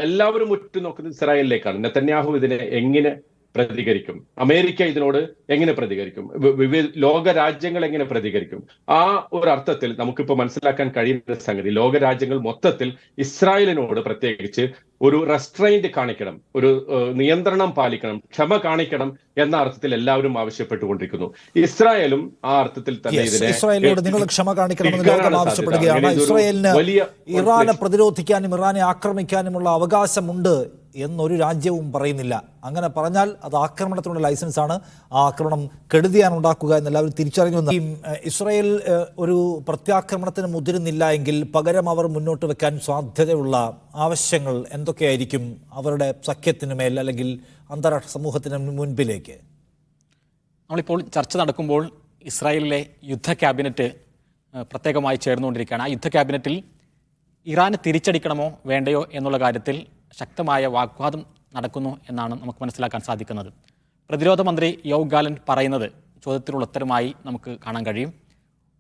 എല്ലാവരും ഉറ്റുനോക്കുന്നത് ഇസ്രായേലിലേക്കാണ്. നെതന്യാഹു ഇതിനെ എങ്ങനെ പ്രതികരിക്കും, അമേരിക്ക ഇതിനോട് എങ്ങനെ പ്രതികരിക്കും, ലോക രാജ്യങ്ങൾ എങ്ങനെ പ്രതികരിക്കും? ആ ഒരു അർത്ഥത്തിൽ നമുക്കിപ്പോൾ മനസ്സിലാക്കാൻ കഴിയുന്ന സംഗതി, ലോക രാജ്യങ്ങൾ മൊത്തത്തിൽ ഇസ്രായേലിനോട് പ്രത്യേകിച്ച് ഒരു റെസ്ട്രെയിന്റ് കാണിക്കണം, ഒരു നിയന്ത്രണം പാലിക്കണം, ക്ഷമ കാണിക്കണം എന്ന അർത്ഥത്തിൽ എല്ലാവരും ആവശ്യപ്പെട്ടുകൊണ്ടിരിക്കുന്നു. ഇസ്രായേലും ആ അർത്ഥത്തിൽ തന്നെ ഇസ്രായേലിനോട് നിങ്ങൾ ക്ഷമ കാണിക്കണമെന്ന് ലോകം ആവശ്യപ്പെടുകയാണ്. ഇസ്രായേലിന് ഇറാനെ പ്രതിരോധിക്കാനും ഇറാനെ ആക്രമിക്കാനുമുള്ള അവകാശമുണ്ട് എന്നൊരു രാജ്യവും പറയുന്നില്ല. അങ്ങനെ പറഞ്ഞാൽ അത് ആക്രമണത്തിനുള്ള ലൈസൻസാണ്. ആ ആക്രമണം കെടുതിയാനുണ്ടാക്കുക എന്നെല്ലാവരും തിരിച്ചറിയുന്നു. ഇസ്രായേൽ ഒരു പ്രത്യാക്രമണത്തിന് മുതിരുന്നില്ല എങ്കിൽ പകരം അവർ മുന്നോട്ട് വെക്കാൻ സാധ്യതയുള്ള ആവശ്യങ്ങൾ എന്തൊക്കെയായിരിക്കും അവരുടെ സഖ്യത്തിന് മേൽ അല്ലെങ്കിൽ അന്താരാഷ്ട്ര സമൂഹത്തിന് മുൻപിലേക്ക്? നമ്മളിപ്പോൾ ചർച്ച നടക്കുമ്പോൾ ഇസ്രായേലിലെ യുദ്ധ ക്യാബിനറ്റ് പ്രത്യേകമായി ചേർന്നുകൊണ്ടിരിക്കുകയാണ്. ആ യുദ്ധ ക്യാബിനറ്റിൽ ഇറാന് തിരിച്ചടിക്കണമോ വേണ്ടയോ എന്നുള്ള കാര്യത്തിൽ ശക്തമായ വാഗ്വാദം നടക്കുന്നു എന്നാണ് നമുക്ക് മനസ്സിലാക്കാൻ സാധിക്കുന്നത്. പ്രതിരോധ മന്ത്രി യോവ് ഗാലന്റ് പറയുന്നത് ചോദ്യത്തിനുള്ള ഉത്തരമായി നമുക്ക് കാണാൻ കഴിയും.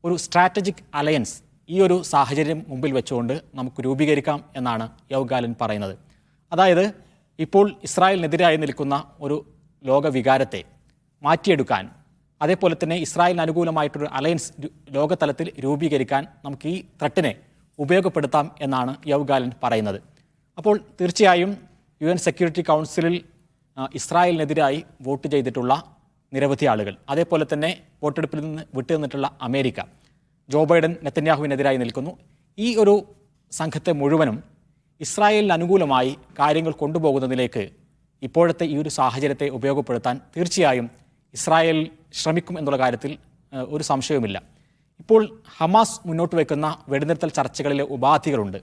ഒരു സ്ട്രാറ്റജിക് അലയൻസ് ഈ ഒരു സാഹചര്യം മുമ്പിൽ വെച്ചുകൊണ്ട് നമുക്ക് രൂപീകരിക്കാം എന്നാണ് യോവ് ഗാലന്റ് പറയുന്നത്. അതായത് ഇപ്പോൾ ഇസ്രായേലിനെതിരായി നിൽക്കുന്ന ഒരു ലോകവികാരത്തെ മാറ്റിയെടുക്കാൻ, അതേപോലെ തന്നെ ഇസ്രായേലിന് അനുകൂലമായിട്ടൊരു അലയൻസ് ലോകതലത്തിൽ രൂപീകരിക്കാൻ നമുക്ക് ഈ ത്രെട്ടിനെ ഉപയോഗപ്പെടുത്താം എന്നാണ് യോവ് ഗാലന്റ് പറയുന്നത്. അപ്പോൾ തീർച്ചയായും UN സെക്യൂരിറ്റി കൗൺസിലിൽ ഇസ്രായേലിനെതിരായി വോട്ട് ചെയ്തിട്ടുള്ള നിരവധി ആളുകൾ, അതേപോലെ തന്നെ വോട്ടെടുപ്പിൽ നിന്ന് വിട്ടുനിന്നിട്ടുള്ള അമേരിക്ക, ജോ ബൈഡൻ നെതന്യാഹുവിനെതിരായി നിൽക്കുന്നു. ഈ ഒരു സംഘത്തെ മുഴുവനും ഇസ്രായേലിന് അനുകൂലമായി കാര്യങ്ങൾ കൊണ്ടുപോകുന്നതിലേക്ക് ഇപ്പോഴത്തെ ഈ ഒരു സാഹചര്യത്തെ ഉപയോഗപ്പെടുത്താൻ തീർച്ചയായും ഇസ്രായേൽ ശ്രമിക്കും എന്നുള്ള കാര്യത്തിൽ ഒരു സംശയവുമില്ല. ഇപ്പോൾ ഹമാസ് മുന്നോട്ട് വയ്ക്കുന്ന വെടിനിർത്തൽ ചർച്ചകളിലെ ഉപാധികളുണ്ട്.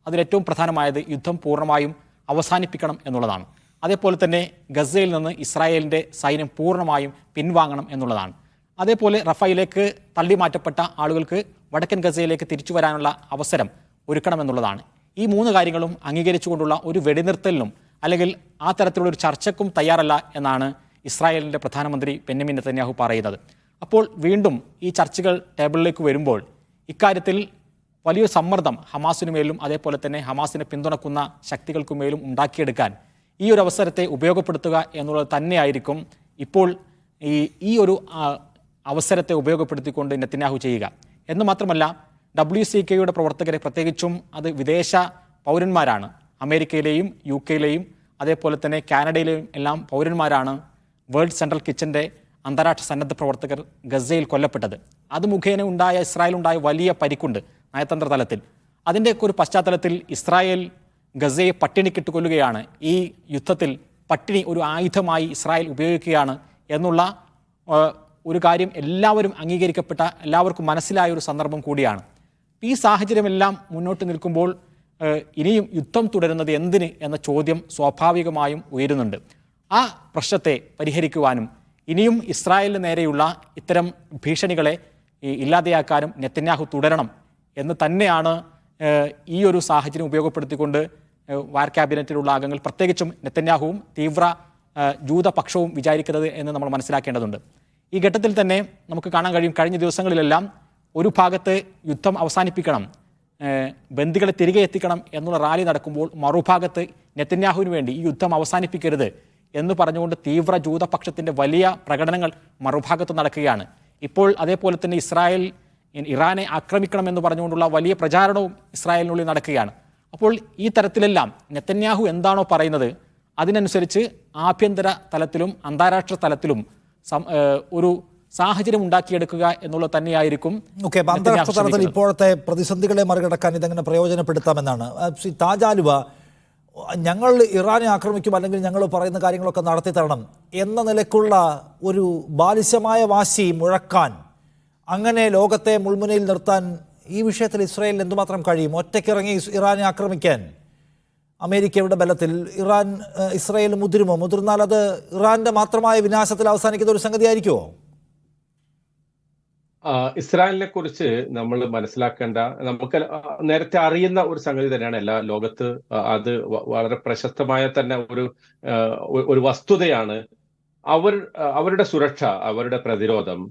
അതിലേറ്റവും പ്രധാനമായത് യുദ്ധം പൂർണ്ണമായും അവസാനിപ്പിക്കണം എന്നുള്ളതാണ്. അതേപോലെ തന്നെ ഗസയിൽ നിന്ന് ഇസ്രായേലിൻ്റെ സൈന്യം പൂർണ്ണമായും പിൻവാങ്ങണം എന്നുള്ളതാണ്. അതേപോലെ റഫയിലേക്ക് തള്ളിമാറ്റപ്പെട്ട ആളുകൾക്ക് വടക്കൻ ഗസയിലേക്ക് തിരിച്ചു വരാനുള്ള അവസരം ഒരുക്കണമെന്നുള്ളതാണ്. ഈ 3 കാര്യങ്ങളും അംഗീകരിച്ചുകൊണ്ടുള്ള ഒരു വെടിനിർത്തലിനും അല്ലെങ്കിൽ ആ തരത്തിലുള്ള ഒരു ചർച്ചയ്ക്കും തയ്യാറല്ല എന്നാണ് ഇസ്രായേലിൻ്റെ പ്രധാനമന്ത്രി ബെന്യാമിൻ നെതന്യാഹു പറയുന്നത്. അപ്പോൾ വീണ്ടും ഈ ചർച്ചകൾ ടേബിളിലേക്ക് വരുമ്പോൾ ഇക്കാര്യത്തിൽ വലിയൊരു സമ്മർദ്ദം ഹമാസിനുമേലും അതേപോലെ തന്നെ ഹമാസിനെ പിന്തുണക്കുന്ന ശക്തികൾക്കുമേലും ഉണ്ടാക്കിയെടുക്കാൻ ഈ ഒരു അവസരത്തെ ഉപയോഗപ്പെടുത്തുക എന്നുള്ളത് തന്നെയായിരിക്കും ഇപ്പോൾ ഈ ഒരു അവസരത്തെ ഉപയോഗപ്പെടുത്തിക്കൊണ്ട് നെതന്യാഹു ചെയ്യുക. എന്ന് മാത്രമല്ല, WCKയുടെ പ്രവർത്തകരെ, പ്രത്യേകിച്ചും അത് വിദേശ പൗരന്മാരാണ്, അമേരിക്കയിലെയും UK അതേപോലെ തന്നെ കാനഡയിലെയും എല്ലാം പൗരന്മാരാണ് വേൾഡ് സെൻട്രൽ കിച്ചൻ്റെ അന്താരാഷ്ട്ര സന്നദ്ധ പ്രവർത്തകർ ഗസയിൽ കൊല്ലപ്പെട്ടത്. അത് മുഖേന ഇസ്രായേലുണ്ടായ വലിയ പരിക്കുണ്ട് നയതന്ത്ര തലത്തിൽ. അതിൻ്റെയൊക്കെ ഒരു പശ്ചാത്തലത്തിൽ ഇസ്രായേൽ ഗസയെ പട്ടിണിക്കിട്ട് കൊല്ലുകയാണ്, ഈ യുദ്ധത്തിൽ പട്ടിണി ഒരു ആയുധമായി ഇസ്രായേൽ ഉപയോഗിക്കുകയാണ് എന്നുള്ള ഒരു കാര്യം എല്ലാവരും അംഗീകരിക്കപ്പെട്ട, എല്ലാവർക്കും മനസ്സിലായ ഒരു സന്ദർഭം കൂടിയാണ്. ഈ സാഹചര്യമെല്ലാം മുന്നോട്ട് നിൽക്കുമ്പോൾ ഇനിയും യുദ്ധം തുടരുന്നത് എന്തിന് എന്ന ചോദ്യം സ്വാഭാവികമായും ഉയരുന്നുണ്ട്. ആ പ്രശ്നത്തെ പരിഹരിക്കുവാനും ഇനിയും ഇസ്രായേലിന് നേരെയുള്ള ഇത്തരം ഭീഷണികളെ ഇല്ലാതെയാക്കാനും നെതന്യാഹു തുടരണം എന്ന് തന്നെയാണ് ഈ ഒരു സാഹചര്യം ഉപയോഗപ്പെടുത്തിക്കൊണ്ട് വാർ ക്യാബിനറ്റിലുള്ള അംഗങ്ങൾ, പ്രത്യേകിച്ചും നെതന്യാഹുവും തീവ്ര ജൂതപക്ഷവും വിചാരിക്കുന്നത് എന്ന് നമ്മൾ മനസ്സിലാക്കേണ്ടതുണ്ട്. ഈ ഘട്ടത്തിൽ തന്നെ നമുക്ക് കാണാൻ കഴിയും, കഴിഞ്ഞ ദിവസങ്ങളിലെല്ലാം ഒരു ഭാഗത്ത് യുദ്ധം അവസാനിപ്പിക്കണം, ബന്ദികളെ തിരികെ എത്തിക്കണം എന്നുള്ള റാലി നടക്കുമ്പോൾ മറുഭാഗത്ത് നെതന്യാഹുവിന് വേണ്ടി ഈ യുദ്ധം അവസാനിപ്പിക്കരുത് എന്ന് പറഞ്ഞുകൊണ്ട് തീവ്ര ജൂതപക്ഷത്തിൻ്റെ വലിയ പ്രകടനങ്ങൾ മറുഭാഗത്ത് നടക്കുകയാണ്. ഇപ്പോൾ അതേപോലെ തന്നെ ഇറാനെ ആക്രമിക്കണമെന്ന് പറഞ്ഞുകൊണ്ടുള്ള വലിയ പ്രചാരണവും ഇസ്രായേലിനുള്ളിൽ നടക്കുകയാണ്. അപ്പോൾ ഈ തരത്തിലെല്ലാം നെതന്യാഹു എന്താണോ പറയുന്നത് അതിനനുസരിച്ച് ആഭ്യന്തര തലത്തിലും അന്താരാഷ്ട്ര തലത്തിലും ഒരു സാഹചര്യം ഉണ്ടാക്കിയെടുക്കുക എന്നുള്ളത് തന്നെയായിരിക്കും. അന്താരാഷ്ട്ര തലത്തിൽ ഇപ്പോഴത്തെ പ്രതിസന്ധികളെ മറികടക്കാൻ ഇതെങ്ങനെ പ്രയോജനപ്പെടുത്താമെന്നാണ് ശ്രീ താജ് ആലുവ. ഞങ്ങൾ ഇറാനെ ആക്രമിക്കും, അല്ലെങ്കിൽ ഞങ്ങൾ പറയുന്ന കാര്യങ്ങളൊക്കെ നടത്തി തരണം എന്ന നിലയ്ക്കുള്ള ഒരു ബാലിശമായ വാശി മുഴക്കാൻ, അങ്ങനെ ലോകത്തെ മുൾമുനയിൽ നിർത്താൻ ഈ വിഷയത്തിൽ ഇസ്രായേലിന് എന്തുമാത്രം കഴിയും? ഒറ്റയ്ക്കിറങ്ങി ഇറാനെ ആക്രമിക്കാൻ അമേരിക്കയുടെ ബലത്തിൽ ഇസ്രായേൽ മുതിരുമോ? മുതിർന്നാൽ അത് ഇറാന്റെ മാത്രമായ വിനാശത്തിൽ അവസാനിക്കുന്ന ഒരു സംഗതി ആയിരിക്കുമോ? ഇസ്രായേലിനെ കുറിച്ച് നമ്മൾ മനസ്സിലാക്കേണ്ട, നമുക്ക് നേരത്തെ അറിയുന്ന ഒരു സംഗതി തന്നെയാണ് എല്ലാ ലോകത്ത്. അത് വളരെ പ്രശസ്തമായ തന്നെ ഒരു വസ്തുതയാണ്. അവരുടെ സുരക്ഷ, അവരുടെ പ്രതിരോധം,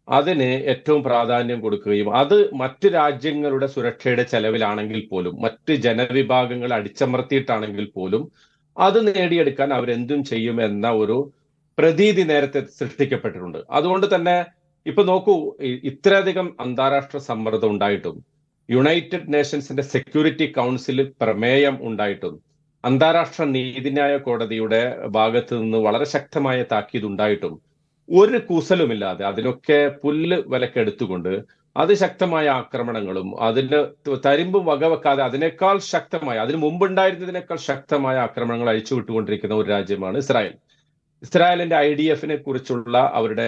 അതിന് ഏറ്റവും പ്രാധാന്യം കൊടുക്കുകയും അത് മറ്റ് രാജ്യങ്ങളുടെ സുരക്ഷയുടെ ചെലവിലാണെങ്കിൽ പോലും, മറ്റ് ജനവിഭാഗങ്ങൾ അടിച്ചമർത്തിയിട്ടാണെങ്കിൽ പോലും അത് നേടിയെടുക്കാൻ അവരെന്തും ചെയ്യുമെന്ന ഒരു പ്രതീതി നേരത്തെ സൃഷ്ടിക്കപ്പെട്ടിട്ടുണ്ട്. അതുകൊണ്ട് തന്നെ ഇപ്പൊ നോക്കൂ, ഇത്രയധികം അന്താരാഷ്ട്ര സമ്മർദ്ദം ഉണ്ടായിട്ടും, യുണൈറ്റഡ് നേഷൻസിന്റെ സെക്യൂരിറ്റി കൗൺസിലിൽ പ്രമേയം ഉണ്ടായിട്ടും, അന്താരാഷ്ട്ര നീതിന്യായ കോടതിയുടെ ഭാഗത്ത് നിന്ന് വളരെ ശക്തമായ താക്കീത് ഉണ്ടായിട്ടും ഒരു കൂസലുമില്ലാതെ അതിനൊക്കെ പുല്ല് വിലക്കെടുത്തുകൊണ്ട് അതിശക്തമായ ആക്രമണങ്ങളും അതിന് തരിമ്പും വകവെക്കാതെ അതിനേക്കാൾ ശക്തമായ, അതിന് മുമ്പുണ്ടായിരുന്നതിനേക്കാൾ ശക്തമായ ആക്രമണങ്ങൾ അഴിച്ചുവിട്ടുകൊണ്ടിരിക്കുന്ന ഒരു രാജ്യമാണ് ഇസ്രായേൽ. ഇസ്രായേലിന്റെ IDF-നെ കുറിച്ചുള്ള അവരുടെ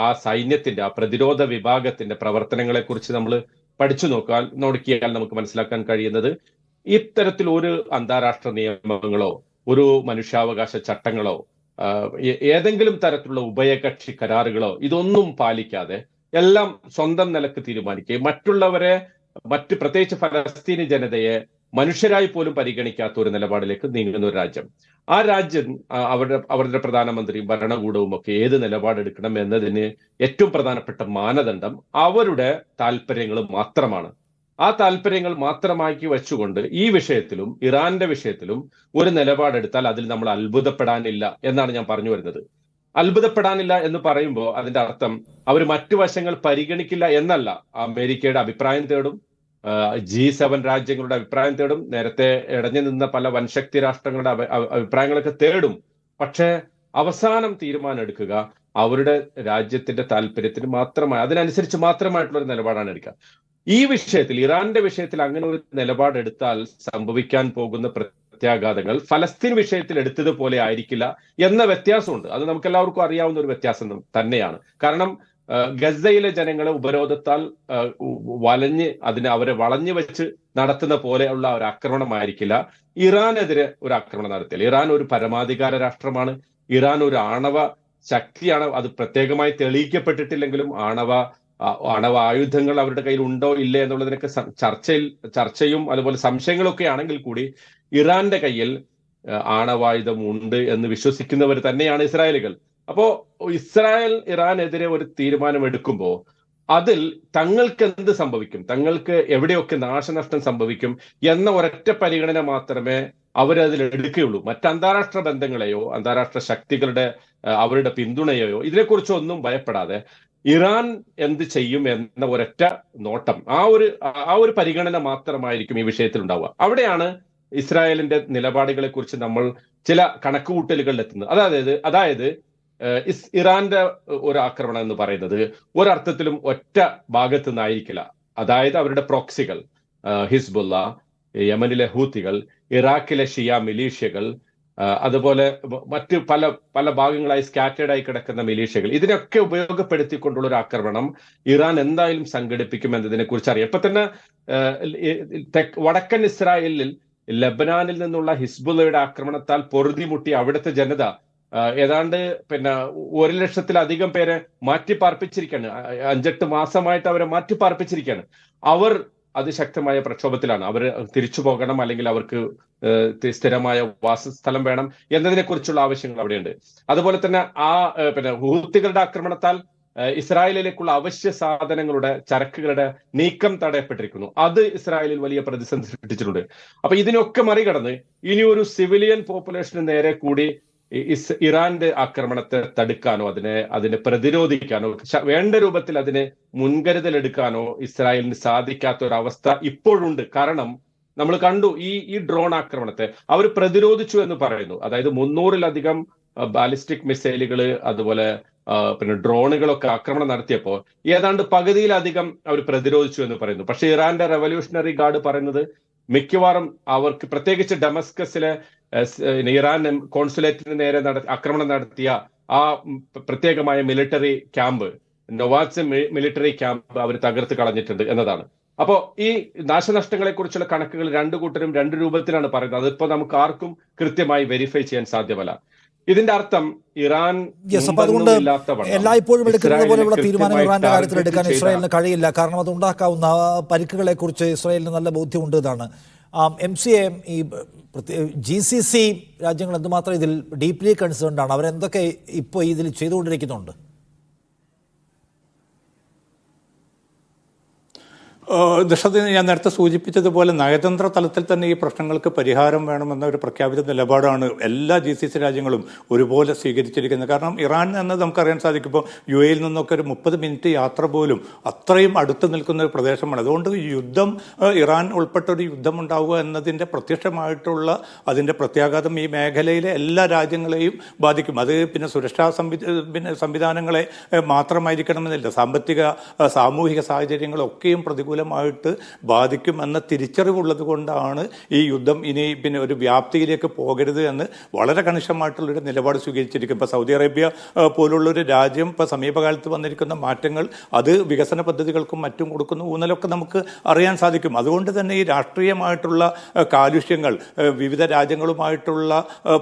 ആ സൈന്യത്തിന്റെ, ആ പ്രതിരോധ വിഭാഗത്തിന്റെ പ്രവർത്തനങ്ങളെ കുറിച്ച് നമ്മൾ പഠിച്ചു നോക്കിയാൽ നമുക്ക് മനസ്സിലാക്കാൻ കഴിയുന്നത്, ഇത്തരത്തിൽ ഒരു അന്താരാഷ്ട്ര നിയമങ്ങളോ ഒരു മനുഷ്യാവകാശ ചട്ടങ്ങളോ ഏതെങ്കിലും തരത്തിലുള്ള ഉഭയകക്ഷി കരാറുകളോ ഇതൊന്നും പാലിക്കാതെ എല്ലാം സ്വന്തം നിലക്ക് തീരുമാനിക്കുകയും മറ്റുള്ളവരെ, പ്രത്യേകിച്ച് ഫലസ്തീനി ജനതയെ മനുഷ്യരായി പോലും പരിഗണിക്കാത്ത ഒരു നിലപാടിലേക്ക് നീങ്ങുന്ന ഒരു രാജ്യം. ആ രാജ്യം അവരുടെ പ്രധാനമന്ത്രിയും ഭരണകൂടവും ഒക്കെ ഏത് നിലപാടെടുക്കണം എന്നതിന് ഏറ്റവും പ്രധാനപ്പെട്ട മാനദണ്ഡം അവരുടെ താല്പര്യങ്ങൾ മാത്രമാണ്. ആ താല്പര്യങ്ങൾ മാത്രമാക്കി വെച്ചുകൊണ്ട് ഈ വിഷയത്തിലും ഇറാന്റെ വിഷയത്തിലും ഒരു നിലപാടെടുത്താൽ അതിൽ നമ്മൾ അത്ഭുതപ്പെടാനില്ല എന്നാണ് ഞാൻ പറഞ്ഞു വരുന്നത്. അത്ഭുതപ്പെടാനില്ല എന്ന് പറയുമ്പോൾ അതിന്റെ അർത്ഥം അവർ മറ്റു വശങ്ങൾ പരിഗണിക്കില്ല എന്നല്ല. അമേരിക്കയുടെ അഭിപ്രായം തേടും, G7 രാജ്യങ്ങളുടെ അഭിപ്രായം തേടും, നേരത്തെ ഇടഞ്ഞു നിന്ന പല വൻശക്തി രാഷ്ട്രങ്ങളുടെ അഭിപ്രായങ്ങളൊക്കെ തേടും. പക്ഷേ അവസാനം തീരുമാനം എടുക്കുക അവരുടെ രാജ്യത്തിന്റെ താല്പര്യത്തിന് മാത്രമായി, അതിനനുസരിച്ച് മാത്രമായിട്ടുള്ള ഒരു നിലപാടാണ് എടുക്കുക. ഈ വിഷയത്തിൽ, ഇറാന്റെ വിഷയത്തിൽ അങ്ങനെ ഒരു നിലപാടെടുത്താൽ സംഭവിക്കാൻ പോകുന്ന പ്രത്യാഘാതങ്ങൾ ഫലസ്തീൻ വിഷയത്തിൽ എടുത്തതുപോലെ ആയിരിക്കില്ല എന്ന വ്യത്യാസമുണ്ട്. അത് നമുക്ക് എല്ലാവർക്കും അറിയാവുന്ന ഒരു വ്യത്യാസം തന്നെയാണ്. കാരണം ഗസയിലെ ജനങ്ങളെ ഉപരോധത്താൽ അവരെ വളഞ്ഞു വെച്ച് നടത്തുന്ന പോലെയുള്ള ഒരു ആക്രമണമായിരിക്കില്ല ഇറാനെതിരെ ഒരു ആക്രമണം നടത്തിയാൽ. ഇറാൻ ഒരു പരമാധികാര രാഷ്ട്രമാണ്, ഇറാൻ ഒരു ആണവ ശക്തിയാണ്. അത് പ്രത്യേകമായി തെളിയിക്കപ്പെട്ടിട്ടില്ലെങ്കിലും ആണവ ആയുധങ്ങൾ അവരുടെ കയ്യിൽ ഉണ്ടോ ഇല്ലേ എന്നുള്ളതിനൊക്കെ ചർച്ചയും അതുപോലെ സംശയങ്ങളൊക്കെ ആണെങ്കിൽ കൂടി ഇറാന്റെ കയ്യിൽ ആണവായുധം ഉണ്ട് എന്ന് വിശ്വസിക്കുന്നവർ തന്നെയാണ് ഇസ്രായേലുകൾ. അപ്പോ ഇസ്രായേൽ ഇറാനെതിരെ ഒരു തീരുമാനം എടുക്കുമ്പോൾ അതിൽ തങ്ങൾക്ക് എന്ത് സംഭവിക്കും, തങ്ങൾക്ക് എവിടെയൊക്കെ നാശനഷ്ടം സംഭവിക്കും എന്ന ഒരൊറ്റ പരിഗണന മാത്രമേ അവരതിൽ എടുക്കുകയുള്ളൂ. മറ്റ് അന്താരാഷ്ട്ര ബന്ധങ്ങളെയോ അന്താരാഷ്ട്ര ശക്തികളുടെ അവരുടെ പിന്തുണയെയോ ഇതിനെക്കുറിച്ചൊന്നും ഭയപ്പെടാതെ ഇറാൻ എന്ത് ചെയ്യും എന്ന ഒരൊറ്റ നോട്ടം, ആ ഒരു പരിഗണന മാത്രമായിരിക്കും ഈ വിഷയത്തിൽ ഉണ്ടാവുക. അവിടെയാണ് ഇസ്രായേലിന്റെ നിലപാടുകളെ കുറിച്ച് നമ്മൾ ചില കണക്കുകൂട്ടലുകളിൽ എത്തുന്നത്. അതായത് ഇറാന്റെ ഒരു ആക്രമണം എന്ന് പറയുന്നത് ഒരർത്ഥത്തിലും ഒറ്റ ഭാഗത്തു നിന്നായിരിക്കില്ല. അതായത് അവരുടെ പ്രോക്സികൾ, ഹിസ്ബുള്ള, യമനിലെ ഹൂത്തികൾ, ഇറാഖിലെ ഷിയ മിലീഷ്യകൾ, അതുപോലെ മറ്റ് പല പല ഭാഗങ്ങളായി സ്കാറ്റേഡ് ആയി കിടക്കുന്ന മിലീഷ്യകൾ, ഇതിനൊക്കെ ഉപയോഗപ്പെടുത്തിക്കൊണ്ടുള്ള ഒരു ആക്രമണം ഇറാൻ എന്തായാലും സംഘടിപ്പിക്കും എന്നതിനെ കുറിച്ച് അറിയാം. ഇപ്പൊ തന്നെ വടക്കൻ ഇസ്രായേലിൽ ലബനാനിൽ നിന്നുള്ള ഹിസ്ബുള്ളയുടെ ആക്രമണത്താൽ പൊറുതിമുട്ടി അവിടുത്തെ ജനത ഏതാണ്ട് 1,00,000-ലധികം പേരെ മാറ്റിപ്പാർപ്പിച്ചിരിക്കുകയാണ്. 5-8 മാസമായിട്ട് അവരെ മാറ്റിപ്പാർപ്പിച്ചിരിക്കുകയാണ്. അവർ അതിശക്തമായ പ്രക്ഷോഭത്തിലാണ്. അവർ തിരിച്ചു പോകണം, അല്ലെങ്കിൽ അവർക്ക് സ്ഥിരമായ വാസസ്ഥലം വേണം എന്നതിനെ കുറിച്ചുള്ള ആവശ്യങ്ങൾ അവിടെയുണ്ട്. അതുപോലെ തന്നെ ഹൂത്തികളുടെ ആക്രമണത്താൽ ഇസ്രായേലിലേക്കുള്ള അവശ്യ സാധനങ്ങളുടെ, ചരക്കുകളുടെ നീക്കം തടയപ്പെട്ടിരിക്കുന്നു. അത് ഇസ്രായേലിൽ വലിയ പ്രതിസന്ധി സൃഷ്ടിച്ചിട്ടുണ്ട്. അപ്പൊ ഇതിനൊക്കെ മറികടന്ന് ഇനി ഒരു സിവിലിയൻ പോപ്പുലേഷന് നേരെ കൂടി ഇറാന്റെ ആക്രമണത്തെ തടുക്കാനോ അതിനെ പ്രതിരോധിക്കാനോ വേണ്ട രൂപത്തിൽ അതിനെ മുൻകരുതൽ എടുക്കാനോ ഇസ്രായേലിന് സാധിക്കാത്ത ഒരു അവസ്ഥ ഇപ്പോഴുണ്ട്. കാരണം നമ്മൾ കണ്ടു ഈ ഡ്രോൺ ആക്രമണത്തെ അവർ പ്രതിരോധിച്ചു എന്ന് പറയുന്നു. അതായത് 300-ലധികം ബാലിസ്റ്റിക് മിസൈലുകൾ, അതുപോലെ ഡ്രോണുകളൊക്കെ ആക്രമണം നടത്തിയപ്പോൾ ഏതാണ്ട് പകുതിയിലധികം അവർ പ്രതിരോധിച്ചു എന്ന് പറയുന്നു. പക്ഷെ ഇറാന്റെ റവല്യൂഷണറി ഗാർഡ് പറയുന്നത് മിക്കവാറും അവർക്ക്, പ്രത്യേകിച്ച് ഡമസ്കസിലെ ഇറാൻ കോൺസുലേറ്റിന് നേരെ ആക്രമണം നടത്തിയ ആ പ്രത്യേകമായ മിലിറ്ററി ക്യാമ്പ്, നൊവാസ് മിലിറ്ററി ക്യാമ്പ് അവർ തകർത്ത് കളഞ്ഞിട്ടുണ്ട് എന്നതാണ്. അപ്പോ ഈ നാശനഷ്ടങ്ങളെ കുറിച്ചുള്ള കണക്കുകൾ രണ്ടു കൂട്ടരും രണ്ട് രൂപത്തിലാണ് പറയുന്നത്. അതിപ്പോ നമുക്ക് ആർക്കും കൃത്യമായി വെരിഫൈ ചെയ്യാൻ സാധ്യമല്ല. ഇതിന്റെ അർത്ഥം ഇറാൻ അതുകൊണ്ട് എല്ലായ്പ്പോഴും എടുക്കുന്നത് പോലെയുള്ള തീരുമാനങ്ങൾ ഇറാന്റെ കാര്യത്തിൽ എടുക്കാൻ ഇസ്രായേലിന് കഴിയില്ല. കാരണം അത് ഉണ്ടാക്കാവുന്ന പരിക്കുകളെ കുറിച്ച് ഇസ്രായേലിന് നല്ല ബോധ്യമുണ്ട് എന്നാണ്. MCA, ഈ GCC രാജ്യങ്ങൾ എന്തുമാത്രം ഇതിൽ ഡീപ്ലി കൺസേൺഡ് ആണ്? അവരെന്തൊക്കെ ഇപ്പോൾ ഇതിൽ ചെയ്തുകൊണ്ടിരിക്കുന്നുണ്ട്? ദശരഥ, ഞാൻ നേരത്തെ സൂചിപ്പിച്ചതുപോലെ നയതന്ത്ര തലത്തിൽ തന്നെ ഈ പ്രശ്നങ്ങൾക്ക് പരിഹാരം വേണമെന്ന ഒരു പ്രഖ്യാപിത നിലപാടാണ് എല്ലാ GCC രാജ്യങ്ങളും ഒരുപോലെ സ്വീകരിച്ചിരിക്കുന്നത്. കാരണം ഇറാൻ എന്നത് നമുക്കറിയാൻ സാധിക്കും, ഇപ്പോൾ UAE നിന്നൊക്കെ ഒരു 30 മിനിറ്റ് യാത്ര പോലും അത്രയും അടുത്ത് നിൽക്കുന്ന ഒരു പ്രദേശമാണ്. അതുകൊണ്ട് യുദ്ധം, ഇറാൻ ഉൾപ്പെട്ട ഒരു യുദ്ധം ഉണ്ടാവുക എന്നതിൻ്റെ പ്രത്യക്ഷമായിട്ടുള്ള അതിൻ്റെ പ്രത്യാഘാതം ഈ മേഖലയിലെ എല്ലാ രാജ്യങ്ങളെയും ബാധിക്കും. അത് സുരക്ഷാ സംവിധാനങ്ങളെ മാത്രമായിരിക്കണമെന്നില്ല, സാമ്പത്തിക സാമൂഹിക സാഹചര്യങ്ങളൊക്കെയും പ്രതികൂലമായിട്ട് ബാധിക്കും എന്ന തിരിച്ചറിവുള്ളത് കൊണ്ടാണ് ഈ യുദ്ധം ഇനി ഒരു വ്യാപ്തിയിലേക്ക് പോകരുത് എന്ന് വളരെ കണിശമായിട്ടുള്ളൊരു നിലപാട് സ്വീകരിച്ചിരിക്കും. ഇപ്പോൾ സൗദി അറേബ്യ പോലുള്ളൊരു രാജ്യം ഇപ്പോൾ സമീപകാലത്ത് വന്നിരിക്കുന്ന മാറ്റങ്ങൾ അത് വികസന പദ്ധതികൾക്കും മറ്റും കൊടുക്കുന്ന ഊന്നലൊക്കെ നമുക്ക് അറിയാൻ സാധിക്കും. അതുകൊണ്ട് തന്നെ ഈ രാഷ്ട്രീയമായിട്ടുള്ള കാലുഷ്യങ്ങൾ, വിവിധ രാജ്യങ്ങളുമായിട്ടുള്ള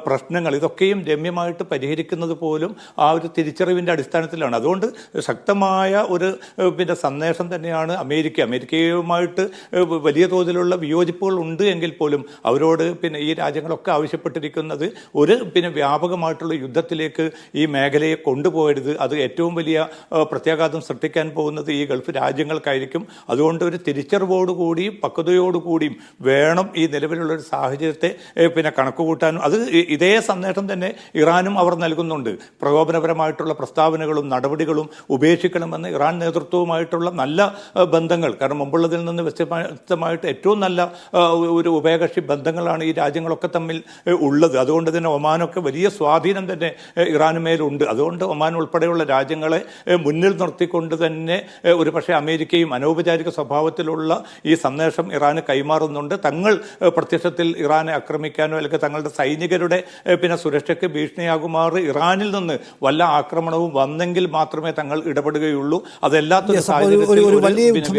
പ്രശ്നങ്ങൾ, ഇതൊക്കെയും രമ്യമായിട്ട് പരിഹരിക്കുന്നത് പോലും ആ ഒരു തിരിച്ചറിവിൻ്റെ അടിസ്ഥാനത്തിലാണ്. അതുകൊണ്ട് ശക്തമായ ഒരു സന്ദേശം തന്നെയാണ് അമേരിക്കയുമായിട്ട് വലിയ തോതിലുള്ള വിയോജിപ്പുകൾ ഉണ്ട് എങ്കിൽ പോലും അവരോട് ഈ രാജ്യങ്ങളൊക്കെ ആവശ്യപ്പെട്ടിരിക്കുന്നത് ഒരു വ്യാപകമായിട്ടുള്ള യുദ്ധത്തിലേക്ക് ഈ മേഖലയെ കൊണ്ടുപോകരുത്. അത് ഏറ്റവും വലിയ പ്രത്യാഘാതം സൃഷ്ടിക്കാൻ പോകുന്നത് ഈ ഗൾഫ് രാജ്യങ്ങൾക്കായിരിക്കും. അതുകൊണ്ട് ഒരു തിരിച്ചറിവോടുകൂടിയും പക്വതയോടുകൂടിയും വേണം ഈ നിലവിലുള്ളൊരു സാഹചര്യത്തെ കണക്കുകൂട്ടാനും. അത് ഇതേ സന്ദേശം തന്നെ ഇറാനും അവർ നൽകുന്നുണ്ട്. പ്രകോപനപരമായിട്ടുള്ള പ്രസ്താവനകളും നടപടികളും ഉപേക്ഷിക്കണമെന്ന് ഇറാൻ നേതൃത്വവുമായിട്ടുള്ള നല്ല ബന്ധങ്ങൾ, കാരണം മുമ്പുള്ളതിൽ നിന്ന് വ്യത്യസ്തമായിട്ട് ഏറ്റവും നല്ല ഒരു ഉഭയകക്ഷി ബന്ധങ്ങളാണ് ഈ രാജ്യങ്ങളൊക്കെ തമ്മിൽ ഉള്ളത്. അതുകൊണ്ട് തന്നെ ഒമാനൊക്കെ വലിയ സ്വാധീനം തന്നെ ഇറാന് മേലുണ്ട്. അതുകൊണ്ട് ഒമാൻ ഉൾപ്പെടെയുള്ള രാജ്യങ്ങളെ മുന്നിൽ നിർത്തിക്കൊണ്ട് തന്നെ ഒരു പക്ഷേ അമേരിക്കയും അനൗപചാരിക സ്വഭാവത്തിലുള്ള ഈ സന്ദേശം ഇറാന് കൈമാറുന്നുണ്ട്. തങ്ങൾ പ്രത്യക്ഷത്തിൽ ഇറാനെ ആക്രമിക്കാനോ അല്ലെങ്കിൽ തങ്ങളുടെ സൈനികരുടെ സുരക്ഷയ്ക്ക് ഭീഷണിയാകുമാറ് ഇറാനിൽ നിന്ന് വല്ല ആക്രമണവും വന്നെങ്കിൽ മാത്രമേ തങ്ങൾ ഇടപെടുകയുള്ളൂ. അതല്ലാത്തൊരു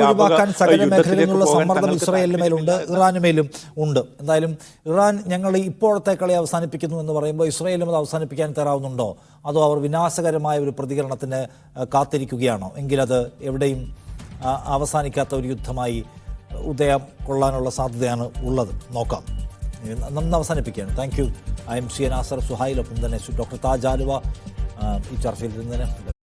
ഒഴിവാക്കാൻ സകല മേഖലയിൽ നിന്നുള്ള സമ്മർദ്ദം ഇസ്രായേലിന് മേലുണ്ട്, ഇറാന് മേലും ഉണ്ട്. എന്തായാലും ഇറാൻ ഞങ്ങൾ ഇപ്പോഴത്തെ കളി അവസാനിപ്പിക്കുന്നു എന്ന് പറയുമ്പോൾ ഇസ്രായേലും അത് അവസാനിപ്പിക്കാൻ തയ്യാറാവുന്നുണ്ടോ, അതോ അവർ വിനാശകരമായ ഒരു പ്രതികരണത്തിന് കാത്തിരിക്കുകയാണോ? എങ്കിലത് എവിടെയും അവസാനിക്കാത്ത ഒരു യുദ്ധമായി ഉദയം കൊള്ളാനുള്ള സാധ്യതയാണ് ഉള്ളത്. നോക്കാം. നന്ന് അവസാനിപ്പിക്കുകയാണ്. Thank you. MCA Nasar, Suhail, ഒപ്പം തന്നെ ഡോക്ടർ താജ് ആലുവ ഈ ചർച്ചയിൽ നിന്ന്